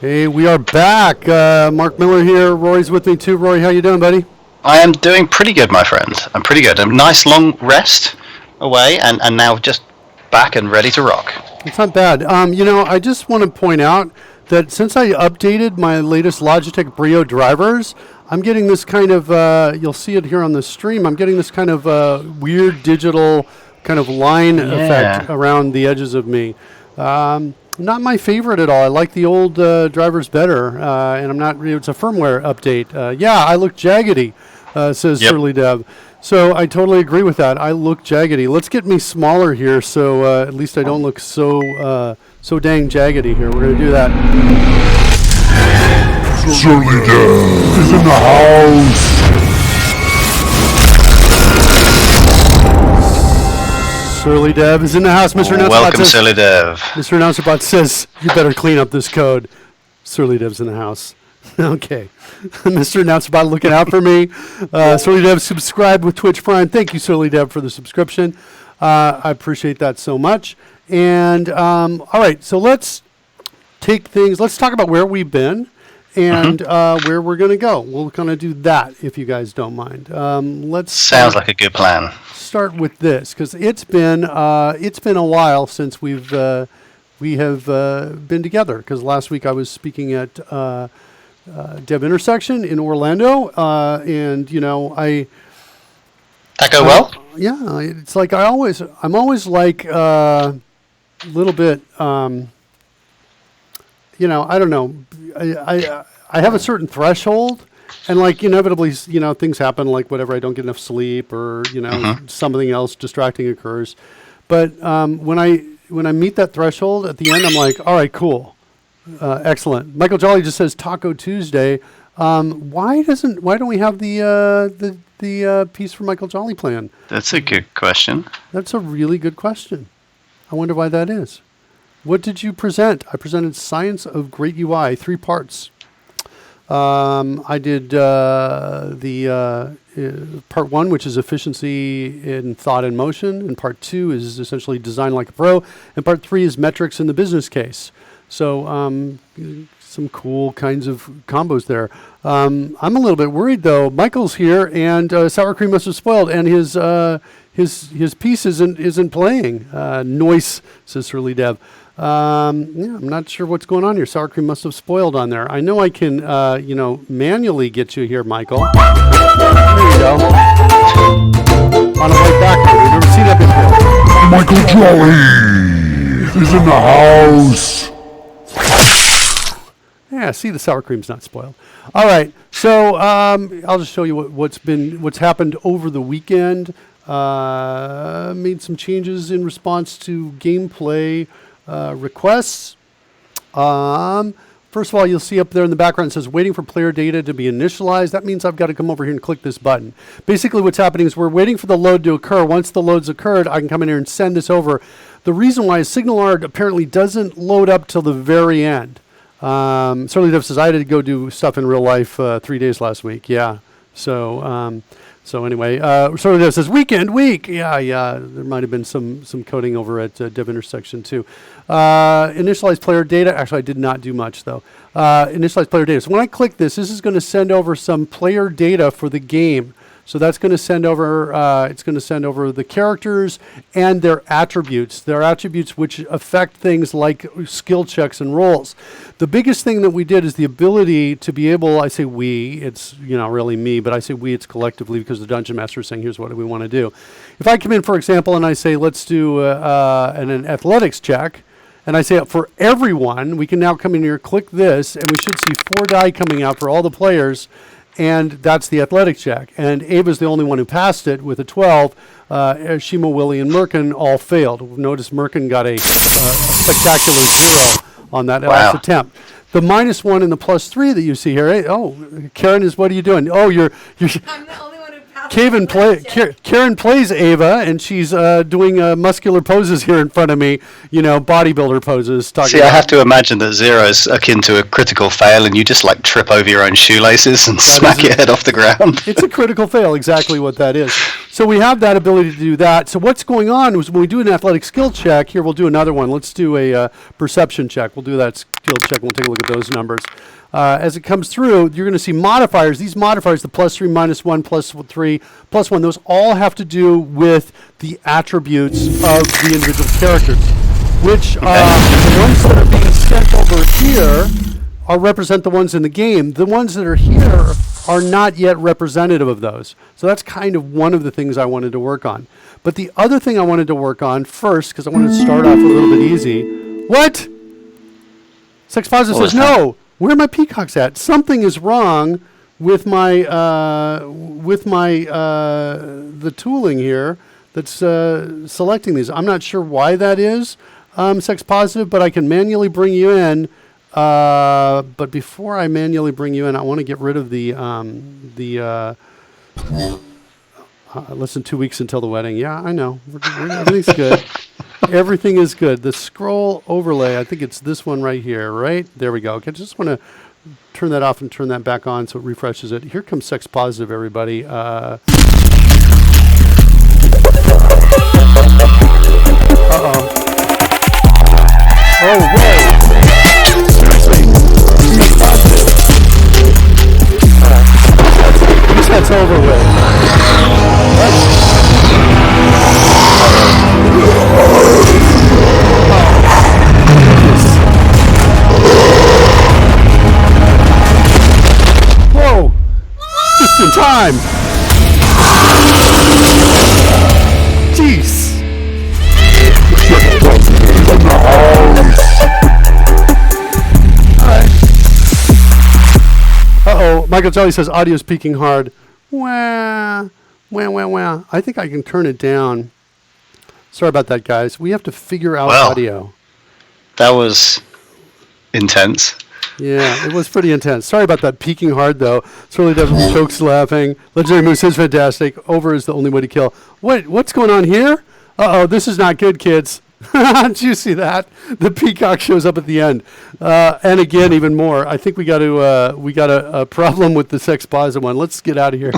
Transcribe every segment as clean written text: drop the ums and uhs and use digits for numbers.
Hey, we are back. Mark Miller here. Roy's with me too. Roy, how you doing, buddy? I am doing pretty good, my friend. I'm pretty good. A nice long rest away, and now just back and ready to rock. It's not bad. I just want to point out that since I updated my latest Logitech Brio drivers, I'm getting this kind of, you'll see it here on the stream, I'm getting this kind of weird digital kind of line effect around the edges of me. Not my favorite at all. I like the old drivers better, and I'm not. It's a firmware update. I look jaggedy, says Surly Dev. So I totally agree with that. I look jaggedy. Let's get me smaller here, so at least I don't look so dang jaggedy here. We're gonna do that. Surly Dev is in the house. Surly Dev is in the house. Mr. Announcebot Welcome, says, Surly Dev. Mr. Announcebot says, you better clean up this code. Surly Dev's in the house. Okay. Mr. Announcebot looking out for me. Surly Dev subscribed with Twitch Prime. Thank you, Surly Dev, for the subscription. I appreciate that so much. And, all right, so let's talk about where we've been and where we're going to go. We'll kind of do that, if you guys don't mind. Sounds like a good plan. Start with this because it's been a while since we have been together. Because last week I was speaking at Dev Intersection in Orlando, and that go well? Yeah, it's like I'm always like a little bit. I don't know. I have a certain threshold. And like inevitably, things happen like whatever, I don't get enough sleep or, something else distracting occurs. But when I meet that threshold at the end, I'm like, all right, cool. Excellent. Michael Jolly just says Taco Tuesday. Why don't we have the piece for Michael Jolly plan? That's a good question. That's a really good question. I wonder why that is. What did you present? I presented Science of Great UI, 3 parts. I did the part 1, which is efficiency in thought and motion, and part 2 is essentially design like a pro, and part 3 is metrics in the business case. So some cool kinds of combos there. I'm a little bit worried though. Michael's here, and sour cream must have spoiled, and his piece isn't playing. Noise, says Surly Dev. I'm not sure what's going on here. Sour cream must have spoiled on there. I know I can, manually get you here, Michael. There you go. On a white background. We've never seen that before. Michael Jolly is in the house. Yeah, see, the sour cream's not spoiled. All right, so I'll just show you what's happened over the weekend. Made some changes in response to gameplay requests. First of all, you'll see up there in the background it says waiting for player data to be initialized. That means I've got to come over here and click this button. Basically what's happening is we're waiting for the load to occur. Once the load's occurred, I can come in here and send this over. The reason why is SignalArt apparently doesn't load up till the very end. Certainly Dev says I had to go do stuff in real life 3 days last week. Yeah. So anyway, sort of says weekend week. Yeah. There might have been some coding over at Dev Intersection too. Initialize player data. Actually, I did not do much though. Initialize player data. So when I click this is going to send over some player data for the game. So that's going to send over. It's going to send over the characters and their attributes. Their attributes which affect things like skill checks and roles. The biggest thing that we did is the ability to be able. I say we. It's really me, but I say we. It's collectively because the dungeon master is saying here's what we want to do. If I come in, for example, and I say let's do an athletics check. And I say for everyone, we can now come in here, click this, and we should see 4 die coming out for all the players. And that's the athletic check. And Ava's the only one who passed it with a 12. Shima, Willie, and Merkin all failed. Notice Merkin got a spectacular 0 on that last attempt. The -1 and the +3 that you see here. Oh, Karen is, what are you doing? Oh, you're I'm the only one who passed. Karen plays Ava, and she's doing muscular poses here in front of me, bodybuilder poses. See, I have to imagine that 0 is akin to a critical fail, and you just like trip over your own shoelaces and smack your head off the ground. It's a critical fail, exactly what that is. So we have that ability to do that. So what's going on is when we do an athletic skill check, here we'll do another one. Let's do a perception check. We'll do that field check. We'll take a look at those numbers. As it comes through, you're going to see modifiers. These modifiers, the +3, -1, +3, +1, those all have to do with the attributes of the individual characters, which the ones that are being sent over here represent the ones in the game. The ones that are here are not yet representative of those. So that's kind of one of the things I wanted to work on. But the other thing I wanted to work on first, because I wanted to start off a little bit easy. What? Sex Positive says, no, where are my peacocks at? Something is wrong with my, the tooling here that's selecting these. I'm not sure why that is, Sex Positive, but I can manually bring you in. But before I manually bring you in, I want to get rid of the less than 2 weeks until the wedding. Yeah, I know. Everything's good. Everything is good. The scroll overlay, I think it's this one right here, right? There we go. Okay, just want to turn that off and turn that back on so it refreshes it. Here comes Sex Positive, everybody. Uh-oh. Oh, whoa. That's over with. Whoa! Just in time. Jeez. Uh-oh, Michael Jolly says audio's peaking hard. Wah, wah, wah, wah. I think I can turn it down. Sorry about that, guys. We have to figure out audio. That was intense. Yeah, it was pretty intense. Sorry about that peaking hard, though. Surely Devil Chokes laughing. Legendary Moose is fantastic. Over is the only way to kill. What's going on here? Uh-oh, this is not good, kids. Did you see that? The peacock shows up at the end, and again, even more. I think we got a problem with the Sex Positive one. Let's get out of here.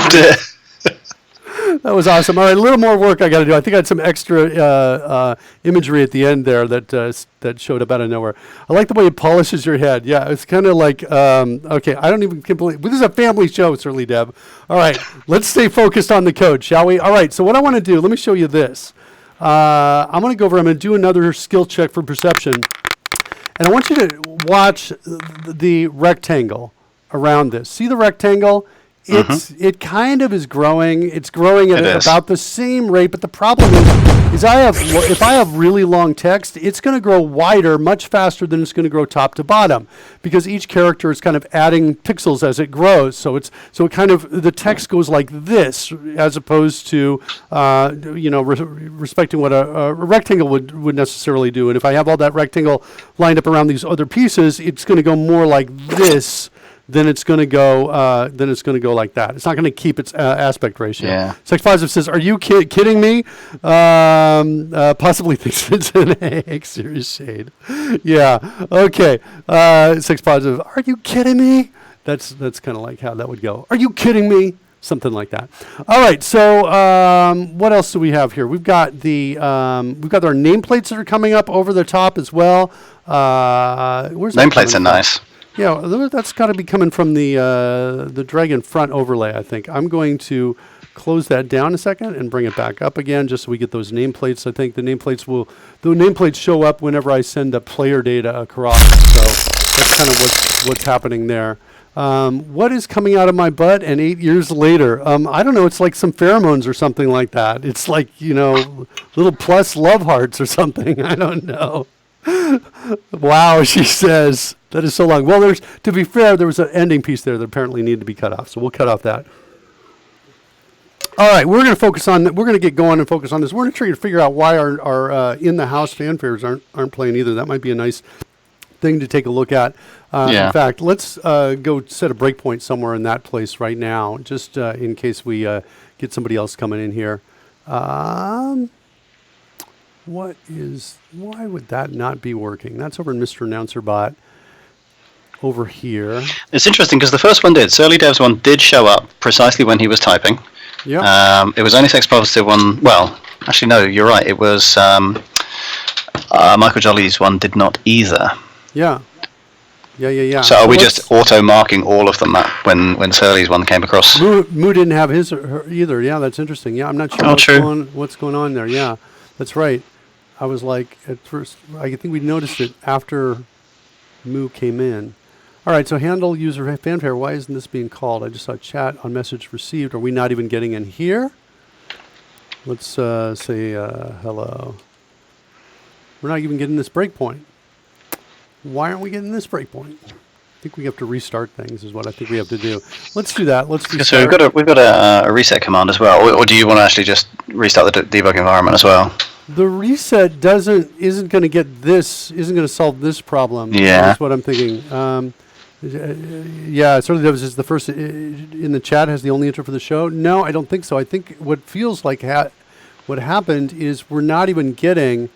That was awesome. All right, a little more work I got to do. I think I had some extra imagery at the end there that showed up out of nowhere. I like the way it polishes your head. Yeah, it's kind of like okay. I don't even believe this is a family show, certainly, Deb. All right, let's stay focused on the code, shall we? All right. So what I want to do, let me show you this. I'm going to go over, I'm going to do another skill check for perception. And I want you to watch the rectangle around this. See the rectangle? It kind of is growing. It's growing at about the same rate, but the problem is if I have really long text, it's going to grow wider much faster than it's going to grow top to bottom, because each character is kind of adding pixels as it grows. So it kind of, the text goes like this, as opposed to respecting what a rectangle would necessarily do. And if I have all that rectangle lined up around these other pieces, it's going to go more like this. Then it's going to go like that. It's not going to keep its aspect ratio. Yeah. Sex Positive says, "Are you kidding me?" Possibly thinks it's an egg. Serious shade. Yeah. Okay. Sex Positive. Are you kidding me? That's kind of like how that would go. Are you kidding me? Something like that. All right. So what else do we have here? We've got our nameplates that are coming up over the top as well. Where's nameplates are nice. Yeah, that's got to be coming from the Dragon front overlay, I think. I'm going to close that down a second and bring it back up again, just so we get those nameplates. I think the nameplates show up whenever I send the player data across. So that's kind of what's happening there. What is coming out of my butt and 8 years later? I don't know. It's like some pheromones or something like that. It's like, little plus love hearts or something. I don't know. Wow, she says. That is so long. Well, to be fair, there was an ending piece there that apparently needed to be cut off, so we'll cut off that. All right, we're going to focus on. We're going to get going and focus on this. We're going to try to figure out why our in-the-house fanfares aren't playing either. That might be a nice thing to take a look at. In fact, let's go set a breakpoint somewhere in that place right now, just in case we get somebody else coming in here. Why would that not be working? That's over in Mr. Announcer Bot. Over here. It's interesting because the first one did. Surly Dev's one did show up precisely when he was typing. Yeah. It was only Sex Positive one. Well, actually, no, you're right. It was Michael Jolly's one did not either. Yeah. Yeah. So are we just auto marking all of them when Surly's one came across? Moo didn't have his or her either. Yeah, that's interesting. Yeah, I'm not sure what's going on there. Yeah, that's right. I was like, at first, I think we noticed it after Moo came in. All right, so handle user fanfare. Why isn't this being called? I just saw chat on message received. Are we not even getting in here? Let's say hello. We're not even getting this breakpoint. Why aren't we getting this breakpoint? I think we have to restart things is what I think we have to do. Let's do that. Let's restart. So we've got a reset command as well. Or do you want to actually just restart the debug environment as well? The reset isn't going to solve this problem. Yeah. That's what I'm thinking. Yeah, it certainly does. Is the first in the chat has the only intro for the show? No, I don't think so. I think what feels like what happened is we're not even getting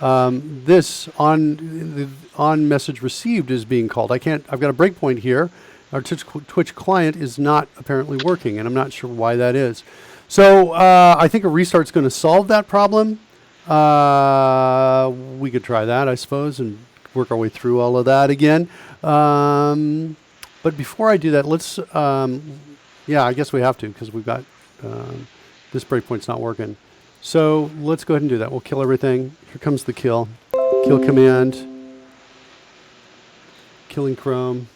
this on message received is being called. I've got a breakpoint here. Our Twitch client is not apparently working, and I'm not sure why that is. So I think a restart's going to solve that problem. We could try that, I suppose, and work our way through all of that again. But before I do that, let's, yeah, I guess we have to because we've got, this breakpoint's not working. So let's go ahead and do that. We'll kill everything. Here comes the kill command, killing Chrome.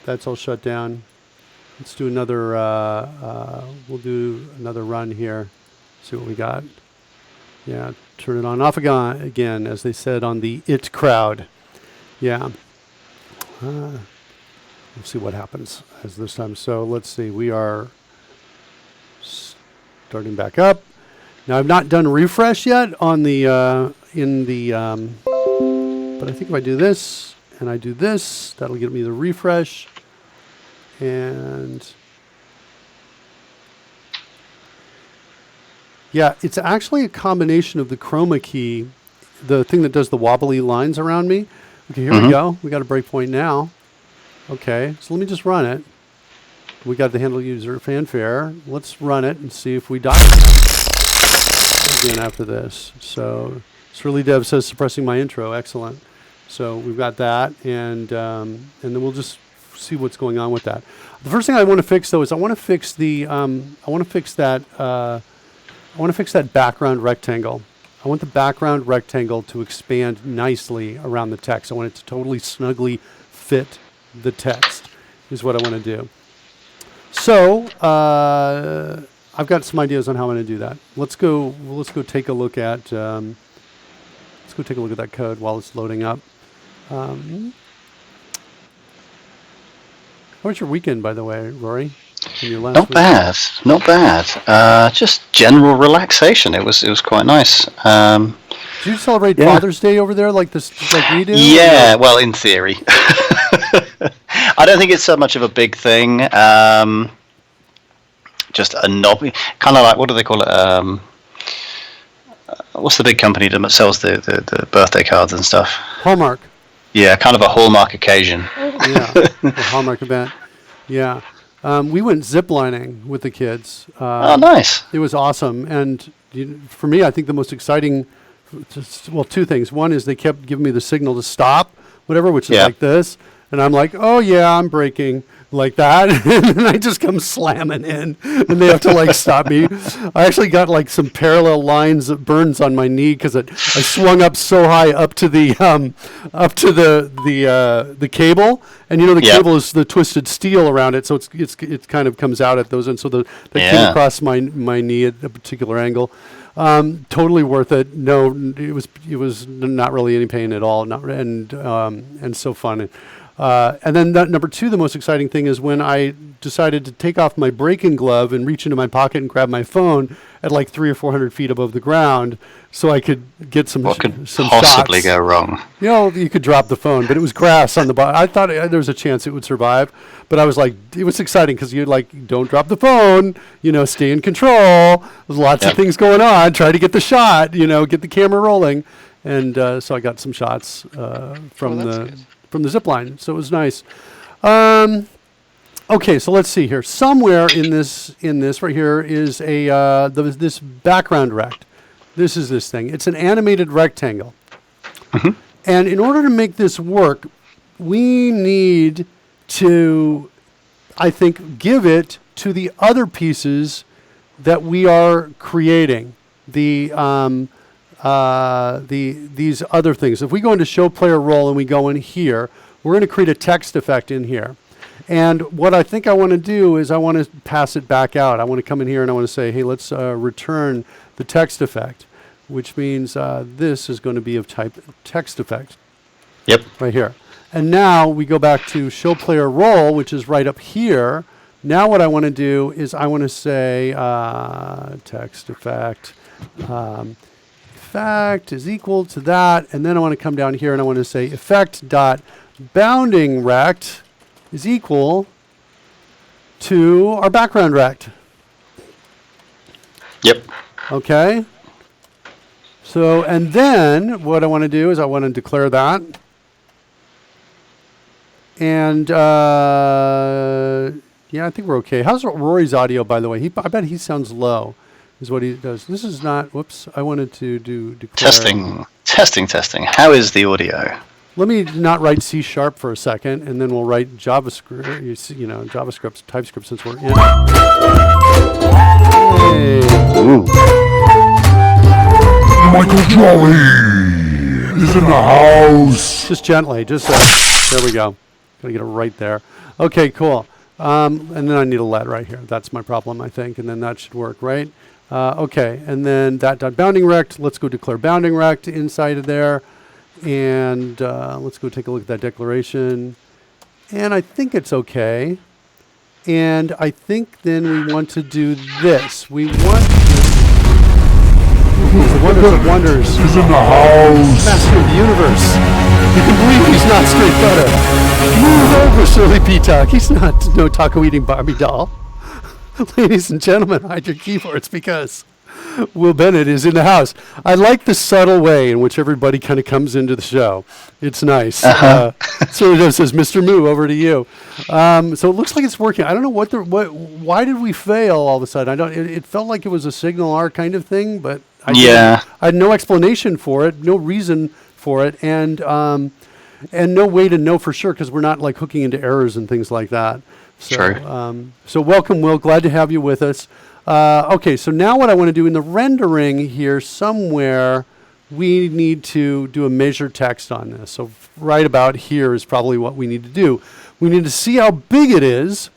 That's all shut down. Let's do another, we'll do another run here. See what we got. Yeah, turn it on, off again, as they said on the IT crowd. Yeah. We'll see what happens as this time. So let's see. We are starting back up. Now I've not done refresh yet on the but I think if I do this and I do this, that'll get me the refresh. And yeah, it's actually a combination of the chroma key, the thing that does the wobbly lines around me. Okay, here we go. We got a breakpoint now. Okay, so let me just run it. We got the handle user fanfare. Let's run it and see if we die again after this. So Surly Dev says suppressing my intro. Excellent. So we've got that, and then we'll just see what's going on with that. The first thing I want to fix though is I want to fix that background rectangle. I want the background rectangle to expand nicely around the text. I want it to totally snugly fit the text is what I want to do. So I've got some ideas on how I'm going to do that. Let's go take a look at that code while it's loading up. How was your weekend, by the way, Rory? Not bad. Just general relaxation. It was quite nice. Did you celebrate Father's Day over there like we do? Yeah, well, in theory. I don't think it's so much of a big thing. Just a knob, kind of like, what do they call it? What's the big company that sells the birthday cards and stuff? Hallmark. Yeah, kind of a Hallmark occasion. Yeah, a Hallmark event. Yeah. We went ziplining with the kids. Oh, nice. It was awesome. And for me, I think the most exciting, well, two things. One is they kept giving me the signal to stop, whatever, which is like this. And I'm like, oh, yeah, I'm braking like that. And then I just come slamming in and they have to like stop me. I actually got like some parallel lines of burns on my knee because I swung up so high up to the cable. And the cable is the twisted steel around it. So it kind of comes out at those. And so that came across my knee at a particular angle. Totally worth it. No, it was not really any pain at all. And so fun. And then number two, the most exciting thing is when I decided to take off my braking glove and reach into my pocket and grab my phone at like 300 or 400 feet above the ground, so I could get some. What could some possibly shots. go wrong? You could drop the phone, but it was grass on the bottom. I thought there was a chance it would survive, but I was like, it was exciting because you're like, don't drop the phone. Stay in control. There's lots of things going on. Try to get the shot. Get the camera rolling, and so I got some shots from the zip line. So it was nice. Okay, so let's see here. Somewhere in this right here is this background rect. This is this thing. It's an animated rectangle. And in order to make this work, we need to, I think, give it to the other pieces that we are creating. These other things. If we go into show player role and we go in here, we're going to create a text effect in here. And what I think I want to do is I want to pass it back out. I want to come in here and I want to say, hey, let's return the text effect, which means this is going to be of type text effect. Yep. Right here. And now we go back to show player role, which is right up here. Now what I want to do is I want to say text effect. Effect is equal to that, and then I want to come down here and I want to say effect dot bounding rect is equal to our background rect. Yep. Okay. So, and then what I want to do is I want to declare that. And yeah, I think we're okay. How's Rory's audio, by the way? I bet he sounds low. Is what he does. This is not. Whoops! I wanted to do declare. Testing. How is the audio? Let me not write C# for a second, and then we'll write JavaScript. JavaScript, TypeScript, since we're in. Hey. Ooh. Michael Jolly is in the house. Just gently. There we go. Gotta get it right there. Okay, cool. And then I need a let right here. That's my problem, I think, and then that should work, right? Okay, and then that dot bounding rect. Let's go declare bounding rect inside of there, and let's go take a look at that declaration. And I think it's okay. And I think then we want to do this. We want the wonders of wonders. He's in the house. Master of the universe. You can believe he's not straight butter. Move over, Shirley Peacock. He's not no taco eating Barbie doll. Ladies and gentlemen, hide your keyboards because Will Bennett is in the house. I like the subtle way in which everybody kind of comes into the show. It's nice. So it says, Mr. Moo, over to you. So it looks like it's working. I don't know why did we fail all of a sudden? It felt like it was a signal R kind of thing, but I had no explanation for it, no reason for it, and no way to know for sure because we're not like hooking into errors and things like that. So, True. So welcome, Will. Glad to have you with us. Okay, so now what I want to do in the rendering here somewhere, we need to do a measure text on this. So right about here is probably what we need to do. We need to see how big it is.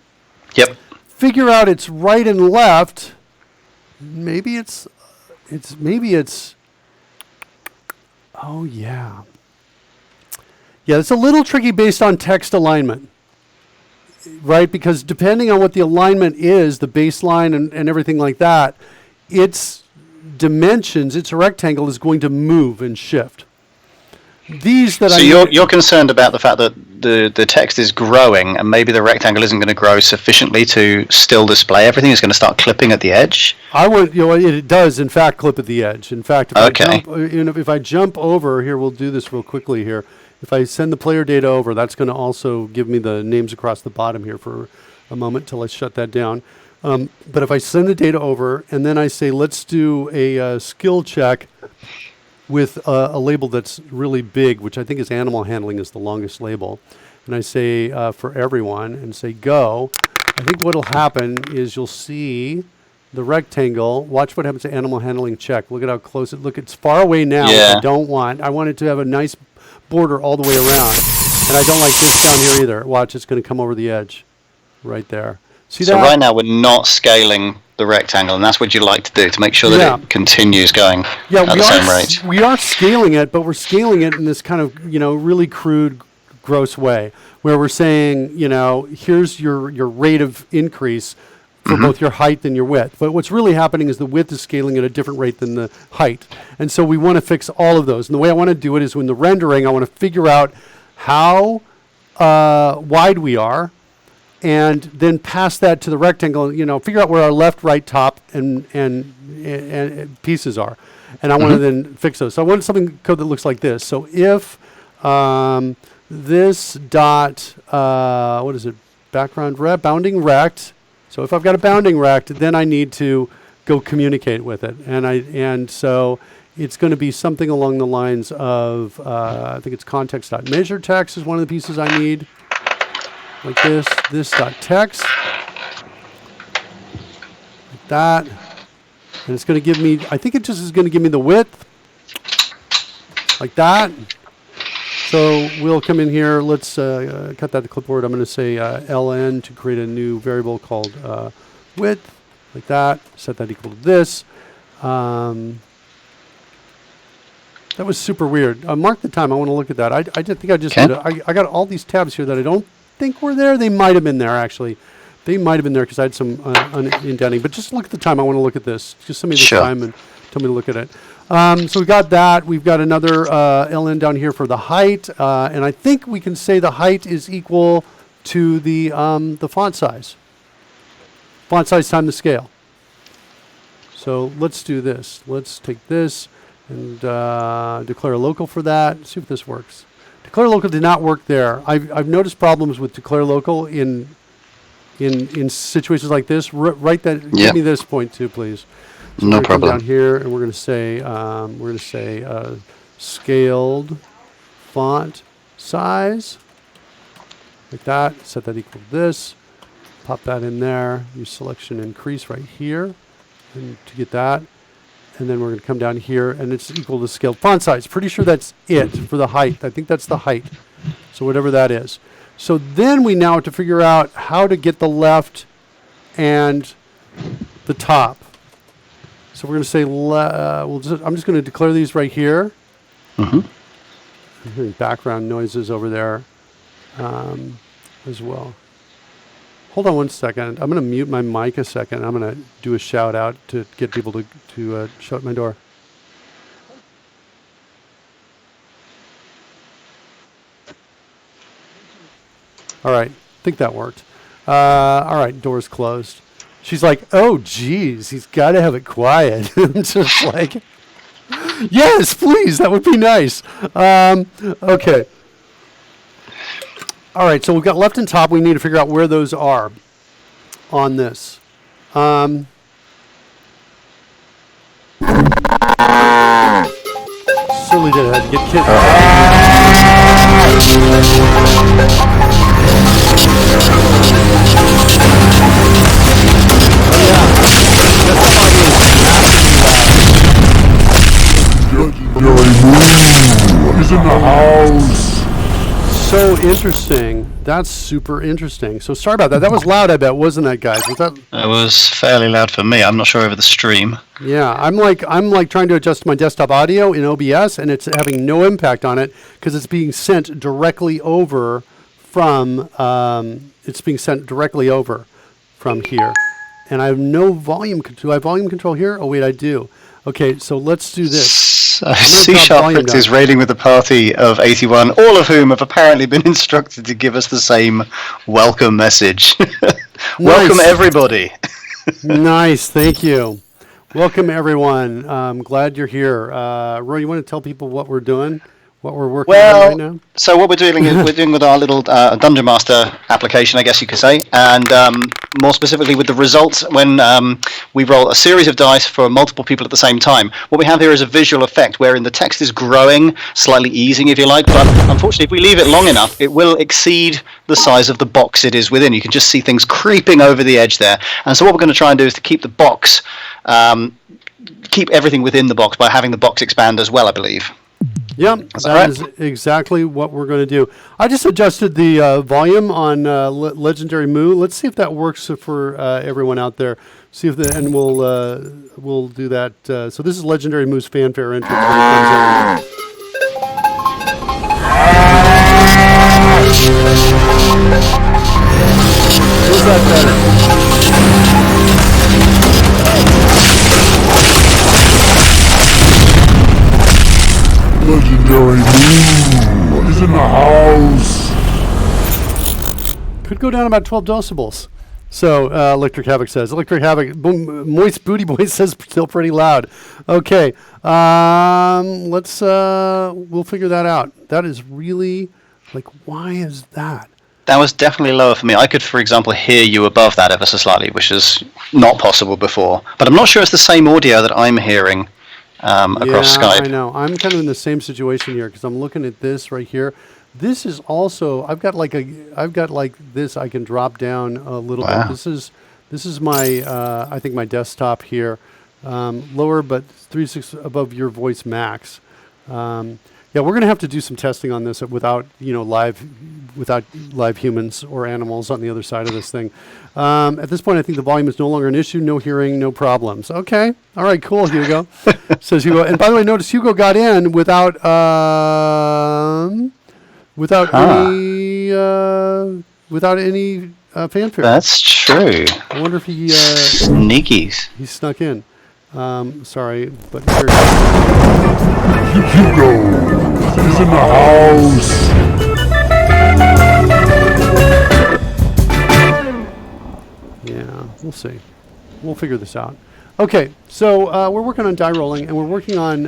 Yep. Figure out its right and left. Maybe it's. Oh yeah. Yeah, it's a little tricky based on text alignment. Right, because depending on what the alignment is, the baseline and everything like that, its dimensions, its rectangle is going to move and shift. So you're concerned about the fact that the text is growing and maybe the rectangle isn't going to grow sufficiently to still display everything. It's going to start clipping at the edge. It does in fact clip at the edge. In fact, if I jump over here, we'll do this real quickly here. If I send the player data over, that's going to also give me the names across the bottom here for a moment till I shut that down. But if I send the data over and then I say, let's do a skill check with a label that's really big, which I think is animal handling is the longest label. And I say for everyone and say go. I think what will happen is you'll see the rectangle. Watch what happens to animal handling check. Look at how close it looks. It's far away now. Yeah. I want it to have a nice border all the way around. And I don't like this down here either. Watch, it's going to come over the edge right there. See that? So right now we're not scaling the rectangle, and that's what you like to do to make sure that it continues going at the same rate. We are scaling it, but we're scaling it in this kind of, really crude, gross way, where we're saying, here's your rate of increase for both your height and your width. But what's really happening is the width is scaling at a different rate than the height. And so we want to fix all of those. And the way I want to do it is in the rendering, I want to figure out how wide we are, and then pass that to the rectangle, figure out where our left, right, top, and pieces are. And I want to then fix those. So I want something code that looks like this. So if this dot, background rect, bounding rect. So if I've got a bounding rect, then I need to go communicate with it. And so it's going to be something along the lines of, I think it's context.measure text is one of the pieces I need. Like this dot text. Like that. And it's going to give me, I think it just is going to give me the width. Like that. So we'll come in here. Let's cut that to clipboard. I'm going to say ln to create a new variable called width. Like that. Set that equal to this. That was super weird. Mark the time. I want to look at that. I think I just did it. I got all these tabs here that I don't think were there. They might have been there, actually. They might have been there because I had some indenting. But just look at the time. I want to look at this. Just send me the time and tell me to look at it. So we got that. We've got another ln down here for the height. And I think we can say the height is equal to the font size. Font size times the scale. So let's do this. Let's take this and declare a local for that. See if this works. Declare local did not work there. I've noticed problems with declare local in situations like this. Write that. Yep. Give me this point too, please. So no problem. Come down here, and we're going to say scaled font size, like that. Set that equal to this. Pop that in there. Use selection increase right here, and to get that. And then we're going to come down here, and it's equal to scaled font size. Pretty sure that's it for the height. I think that's the height. So whatever that is. So then we now have to figure out how to get the left and the top. So we're going to say, I'm just going to declare these right here. I'm hearing background noises over there as well. Hold on one second. I'm going to mute my mic a second. I'm going to do a shout out to get people to shut my door. All right. I think that worked. All right. Door's closed. She's like, oh, geez, he's got to have it quiet. I'm just like, yes, please. That would be nice. Okay. All right, so we've got left and top. We need to figure out where those are on this. Silly did have to get kicked. He's in the house. So interesting. That's super interesting. So sorry about that. That was loud, I bet, wasn't that, guys? Was that? It was fairly loud for me. I'm not sure over the stream. Yeah, I'm like trying to adjust my desktop audio in OBS, and it's having no impact on it because it's being sent directly over from here, and I have no volume control. Do I have volume control here? Oh wait, I do. Okay, so let's do this. C# is raiding with a party of 81, all of whom have apparently been instructed to give us the same welcome message. Welcome, everybody. Nice, thank you. Welcome, everyone. I'm glad you're here. Roy, you want to tell people what we're doing? What we're working on right now? So what we're doing is we're doing with our little Dungeon Master application, I guess you could say, and more specifically with the results when we roll a series of dice for multiple people at the same time. What we have here is a visual effect wherein the text is growing, slightly easing if you like, but unfortunately if we leave it long enough, it will exceed the size of the box it is within. You can just see things creeping over the edge there. And so what we're going to try and do is to keep the box, keep everything within the box by having the box expand as well, I believe. Yep, that is exactly what we're going to do. I just adjusted the volume on Legendary Moo. Let's see if that works for everyone out there. See if and we'll do that. So this is Legendary Moo's fanfare entrance. Is that better? Legendary Moo is in the house. Could go down about 12 decibels. So Electric Havoc says. Electric Havoc, Moist Booty Boy says still pretty loud. Okay, let's, we'll figure that out. That is really, like, why is that? That was definitely lower for me. I could, for example, hear you above that ever so slightly, which is not possible before. But I'm not sure it's the same audio that I'm hearing across Yeah, Skype. I know. I'm kind of in the same situation here because I'm looking at this right here. This is also I've got like this. I can drop down a little Wow. bit. This is my I think my desktop here, lower but 3.6 above your voice max. Yeah, we're gonna have to do some testing on this without live humans or animals on the other side of this thing. At this point, I think the volume is no longer an issue. No hearing, no problems. Okay, all right, cool, Hugo. Says Hugo. And by the way, notice Hugo got in without any fanfare. That's true. I wonder if he Sneakies. snuck in. Sorry, but here. Hugo is in the house. Yeah, we'll see. We'll figure this out. Okay, so we're working on die rolling, and we're working on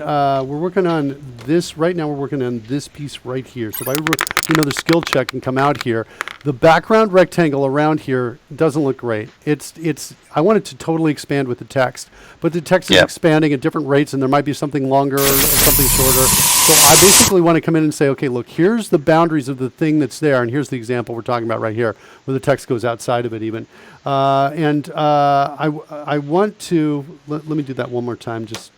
this right now. We're working on this piece right here. So if I do another skill check and come out here, the background rectangle around here doesn't look great. I want it to totally expand with the text, but the text is expanding at different rates, and there might be something longer or something shorter. So I basically want to come in and say, okay, look, here's the boundaries of the thing that's there, and here's the example we're talking about right here, where the text goes outside of it even. I want to let me do that one more time. Just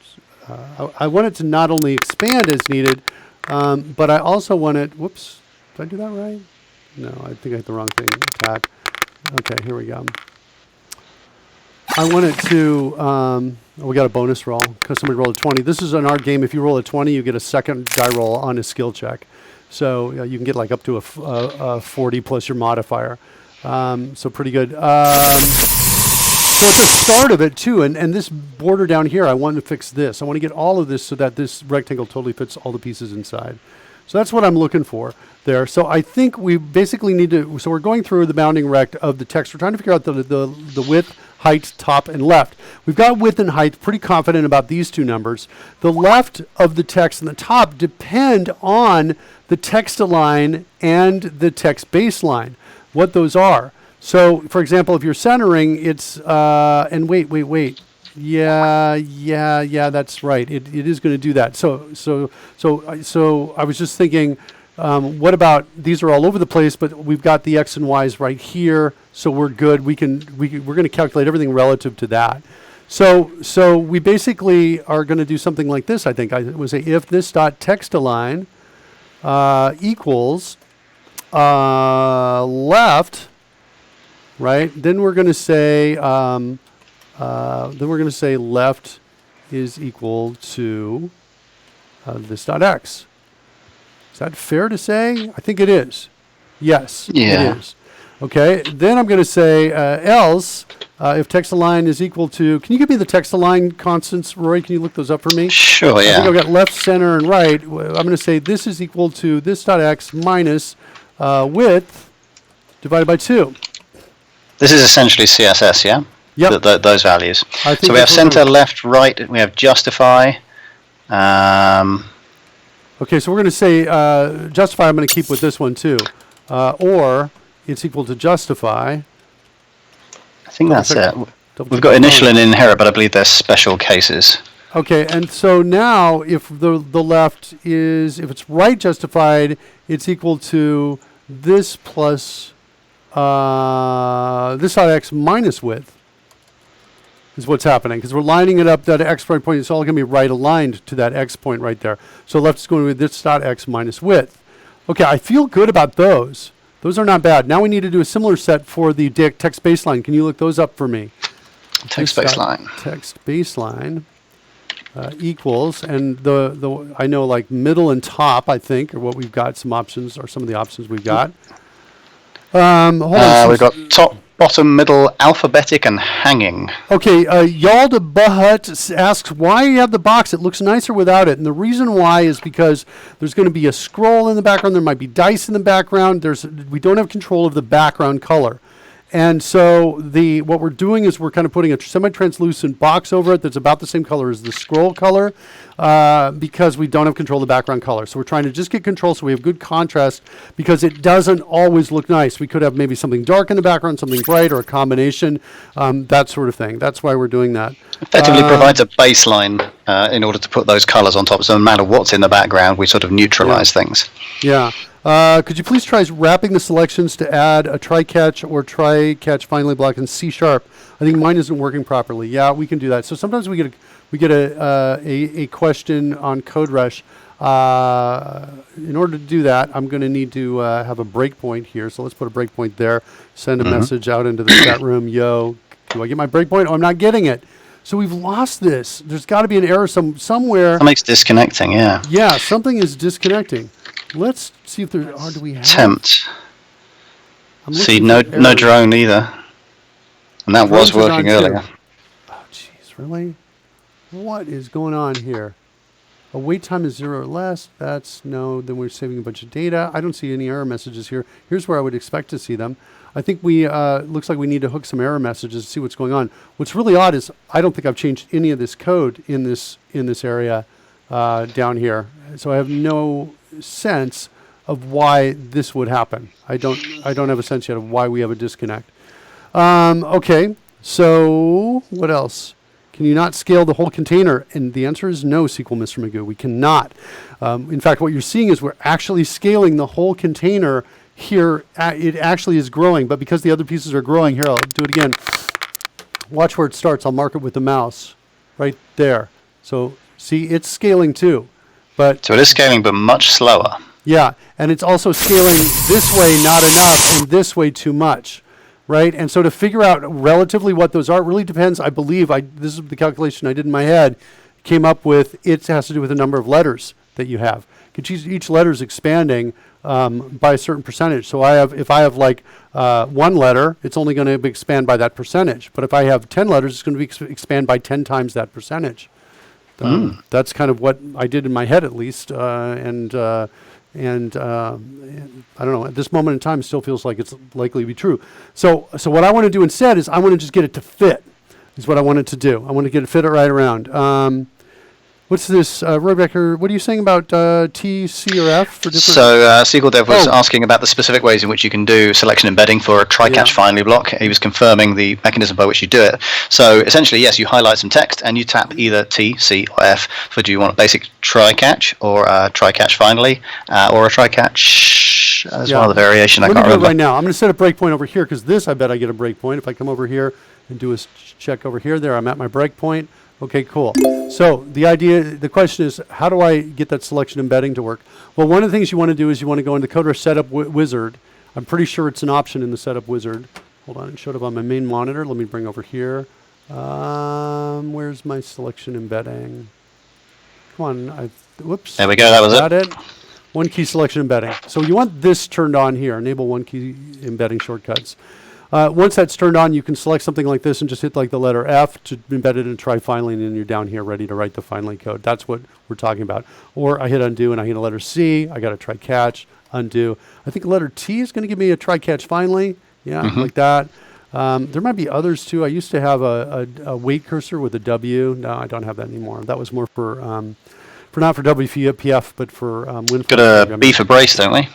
I want it to not only expand as needed, but I also want it. Whoops, did I do that right? No, I think I hit the wrong thing. Tab. Okay, here we go. I want it to. We got a bonus roll because somebody rolled a 20. This is an art game. If you roll a 20, you get a second die roll on a skill check. So you can get like up to a 40 plus your modifier. So pretty good. So at the start of it too, and this border down here, I want to fix this. I want to get all of this so that this rectangle totally fits all the pieces inside. So that's what I'm looking for there. So I think we basically need to, so we're going through the bounding rect of the text. We're trying to figure out the width, height, top, and left. We've got width and height, pretty confident about these two numbers. The left of the text and the top depend on the text align and the text baseline, what those are. So, for example, if you're centering, it's, and wait. Yeah, that's right. It is going to do that. So I was just thinking, what about, these are all over the place, but we've got the X and Y's right here, so we're good. We're going to calculate everything relative to that. So we basically are going to do something like this, I think. I would say if this dot text align equals left, right? Then we're going to say left is equal to this dot x. Is that fair to say? I think it is. Yes, Yeah. it is. Okay. Then I'm going to say else if text align is equal to. Can you give me the text align constants, Rory? Can you look those up for me? Sure, I think yeah. I've got left, center, and right. I'm going to say this is equal to this dot x minus width divided by 2. This is essentially CSS, yeah? Yep. Those values. I think So we have that's what we're center, doing. left, right, we have justify. Okay, so we're going to say justify. I'm going to keep with this one too, or it's equal to justify. I think that's it. Double We've check got my initial phone. and inherit, but I believe they're special cases. Okay, and so now if the left is, if it's right justified, it's equal to this plus this dot x minus width is what's happening, because we're lining it up, that x point, it's all going to be right aligned to that x point right there. So left is going to be this dot x minus width. Okay, I feel good about those. Those are not bad. Now we need to do a similar set for the text baseline. Can you look those up for me? Text This baseline. Text baseline equals, and the I know like middle and top, I think, are what we've got. Some options are some of the options we've got. Hold on. We've got top, bottom, middle, alphabetic, and hanging. Okay, Yalda Bahut asks why you have the box. It looks nicer without it, and the reason why is because there's going to be a scroll in the background. There might be dice in the background. We don't have control of the background color. And so what we're doing is we're kind of putting a semi-translucent box over it that's about the same color as the scroll color because we don't have control of the background color. So we're trying to just get control so we have good contrast because it doesn't always look nice. We could have maybe something dark in the background, something bright, or a combination, that sort of thing. That's why we're doing that. Effectively provides a baseline in order to put those colors on top. So no matter what's in the background, we sort of neutralize things. Yeah. Could you please try wrapping the selections to add a try-catch or try-catch finally block in C#? I think mine isn't working properly. Yeah, we can do that. So sometimes we get a question on CodeRushed. In order to do that, I'm going to need to have a breakpoint here. So let's put a breakpoint there. Send a message out into the chat room. Yo, do I get my breakpoint? Oh, I'm not getting it. So we've lost this. There's got to be an error somewhere. Something's disconnecting, yeah. Yeah, something is disconnecting. Let's see if there are. Do we have? Tempt. See, no drone either. And that was working earlier. Oh, jeez, really? What is going on here? A wait time is 0 or less. That's no. Then we're saving a bunch of data. I don't see any error messages here. Here's where I would expect to see them. I think we looks like we need to hook some error messages to see what's going on. What's really odd is I don't think I've changed any of this code in this area down here. So I have no sense of why this would happen. I don't have a sense yet of why we have a disconnect. Okay, so what else? Can you not scale the whole container? And the answer is no, SQL Mr. Magoo. We cannot. In fact, what you're seeing is we're actually scaling the whole container here. It actually is growing, but because the other pieces are growing, here, I'll do it again. Watch where it starts. I'll mark it with the mouse right there. So see, it's scaling too. So it is scaling, but much slower. Yeah, and it's also scaling this way not enough and this way too much, right? And so to figure out relatively what those are really depends. I believe this is the calculation I did in my head. Came up with it has to do with the number of letters that you have. Because each letter is expanding by a certain percentage. So if I have like 1 letter, it's only going to expand by that percentage. But if I have 10 letters, it's going to expand by 10 times that percentage. That's kind of what I did in my head, at least, and I don't know. At this moment in time, it still feels like it's likely to be true. So what I want to do instead is I want to just get it to fit. Is what I wanted to do. I want to get it fit it right around. What's this, Rebecca? What are you saying about T, C, or F for different? So SQL Dev was asking about the specific ways in which you can do selection embedding for a try-catch finally block. He was confirming the mechanism by which you do it. So essentially, yes, you highlight some text and you tap either T, C, or F for do you want a basic try-catch or a try-catch finally or a try-catch. There's one other variation I can't remember. Right now, I'm going to set a breakpoint over here because this, I bet I get a breakpoint. If I come over here and do a check over here, there, I'm at my breakpoint. Okay, cool. So the question is, how do I get that selection embedding to work? Well, one of the things you want to do is you want to go into CodeRushed Setup Wizard. I'm pretty sure it's an option in the Setup Wizard. Hold on, it showed up on my main monitor. Let me bring over here. Where's my selection embedding? Come on, whoops. There we go, that was it. One key selection embedding. So you want this turned on here, enable one key embedding shortcuts. Once that's turned on, you can select something like this and just hit like the letter F to embed it and try finally, and then you're down here ready to write the finally code. That's what we're talking about. Or I hit undo and I hit a letter C. I got to try catch, undo. I think letter T is going to give me a try catch finally. Yeah, like that. There might be others too. I used to have a wait cursor with a W. No, I don't have that anymore. That was more for not for WPF, but for WinForms. Got a B for brace, don't we?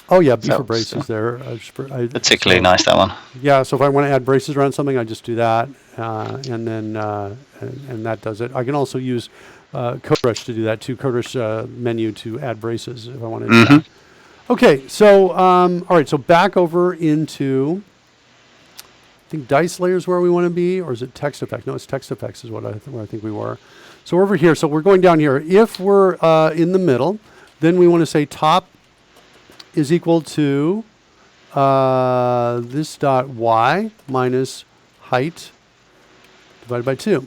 Oh yeah, B for braces there. Particularly nice, that one. Yeah, so if I want to add braces around something, I just do that, and then and that does it. I can also use CodeRushed to do that too. CodeRushed menu to add braces if I want to do that. Okay, so all right, so back over into I think dice layers where we want to be, or is it text effects? No, it's text effects is where I think we were. So we're over here. So we're going down here. If we're in the middle, then we want to say top is equal to this dot y minus height divided by 2,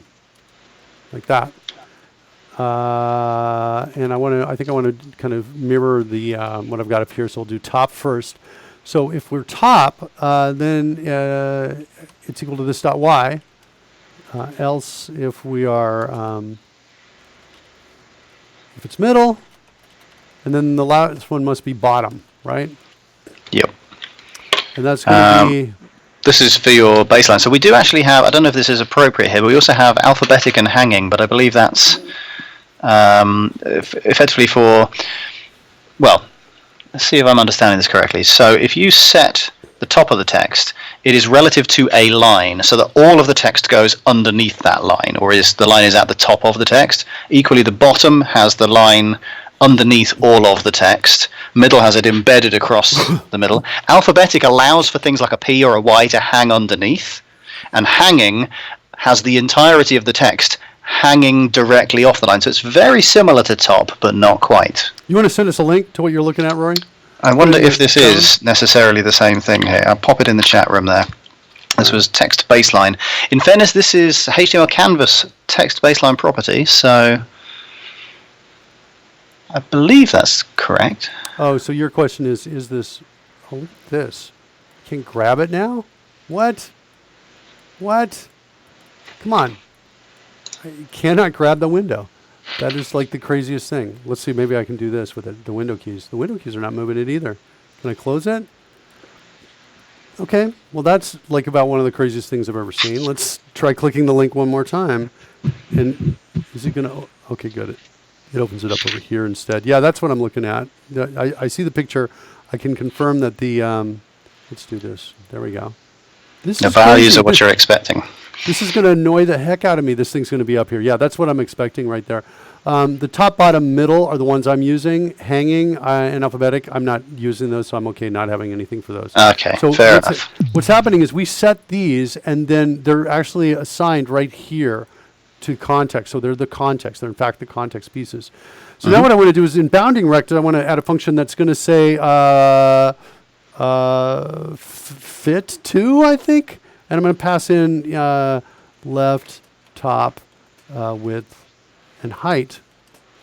like that. And I think I want to kind of mirror the what I've got up here. So we'll do top first. So if we're top, then it's equal to this dot y. Else, if we are if it's middle, and then the last one must be bottom. Right? Yep. And that's going to be... This is for your baseline. So we do actually have, I don't know if this is appropriate here, but we also have alphabetic and hanging, but I believe that's effectively for, well, let's see if I'm understanding this correctly. So if you set the top of the text, it is relative to a line, so that all of the text goes underneath that line, or the line is at the top of the text. Equally, the bottom has the line underneath all of the text. Middle has it embedded across the middle. Alphabetic allows for things like a P or a Y to hang underneath, and hanging has the entirety of the text hanging directly off the line. So it's very similar to top, but not quite. You want to send us a link to what you're looking at, Rory? I wonder if this is necessarily the same thing here. I'll pop it in the chat room there. This was text baseline. In fairness, this is HTML Canvas text baseline property, so I believe that's correct. Oh, so your question is this, oh, look at this. Can grab it now? What? What? Come on. I cannot grab the window. That is like the craziest thing. Let's see, maybe I can do this with the window keys. The window keys are not moving it either. Can I close it? Okay, well that's like about one of the craziest things I've ever seen. Let's try clicking the link one more time. And is it gonna, okay, good. It opens it up over here instead. Yeah, that's what I'm looking at. I see the picture. I can confirm that the, let's do this. There we go. This The is values crazy. are what you're expecting. This is going to annoy the heck out of me. This thing's going to be up here. Yeah, that's what I'm expecting right there. The top, bottom, middle are the ones I'm using. Hanging and alphabetic, I'm not using those, so I'm okay not having anything for those. Okay, So fair enough. what's happening is we set these, and then they're actually assigned right here to context. So they're the context. They're, in fact, the context pieces. So now what I want to do is in bounding rect, I want to add a function that's going to say fit to, I think. And I'm going to pass in left, top, width, and height,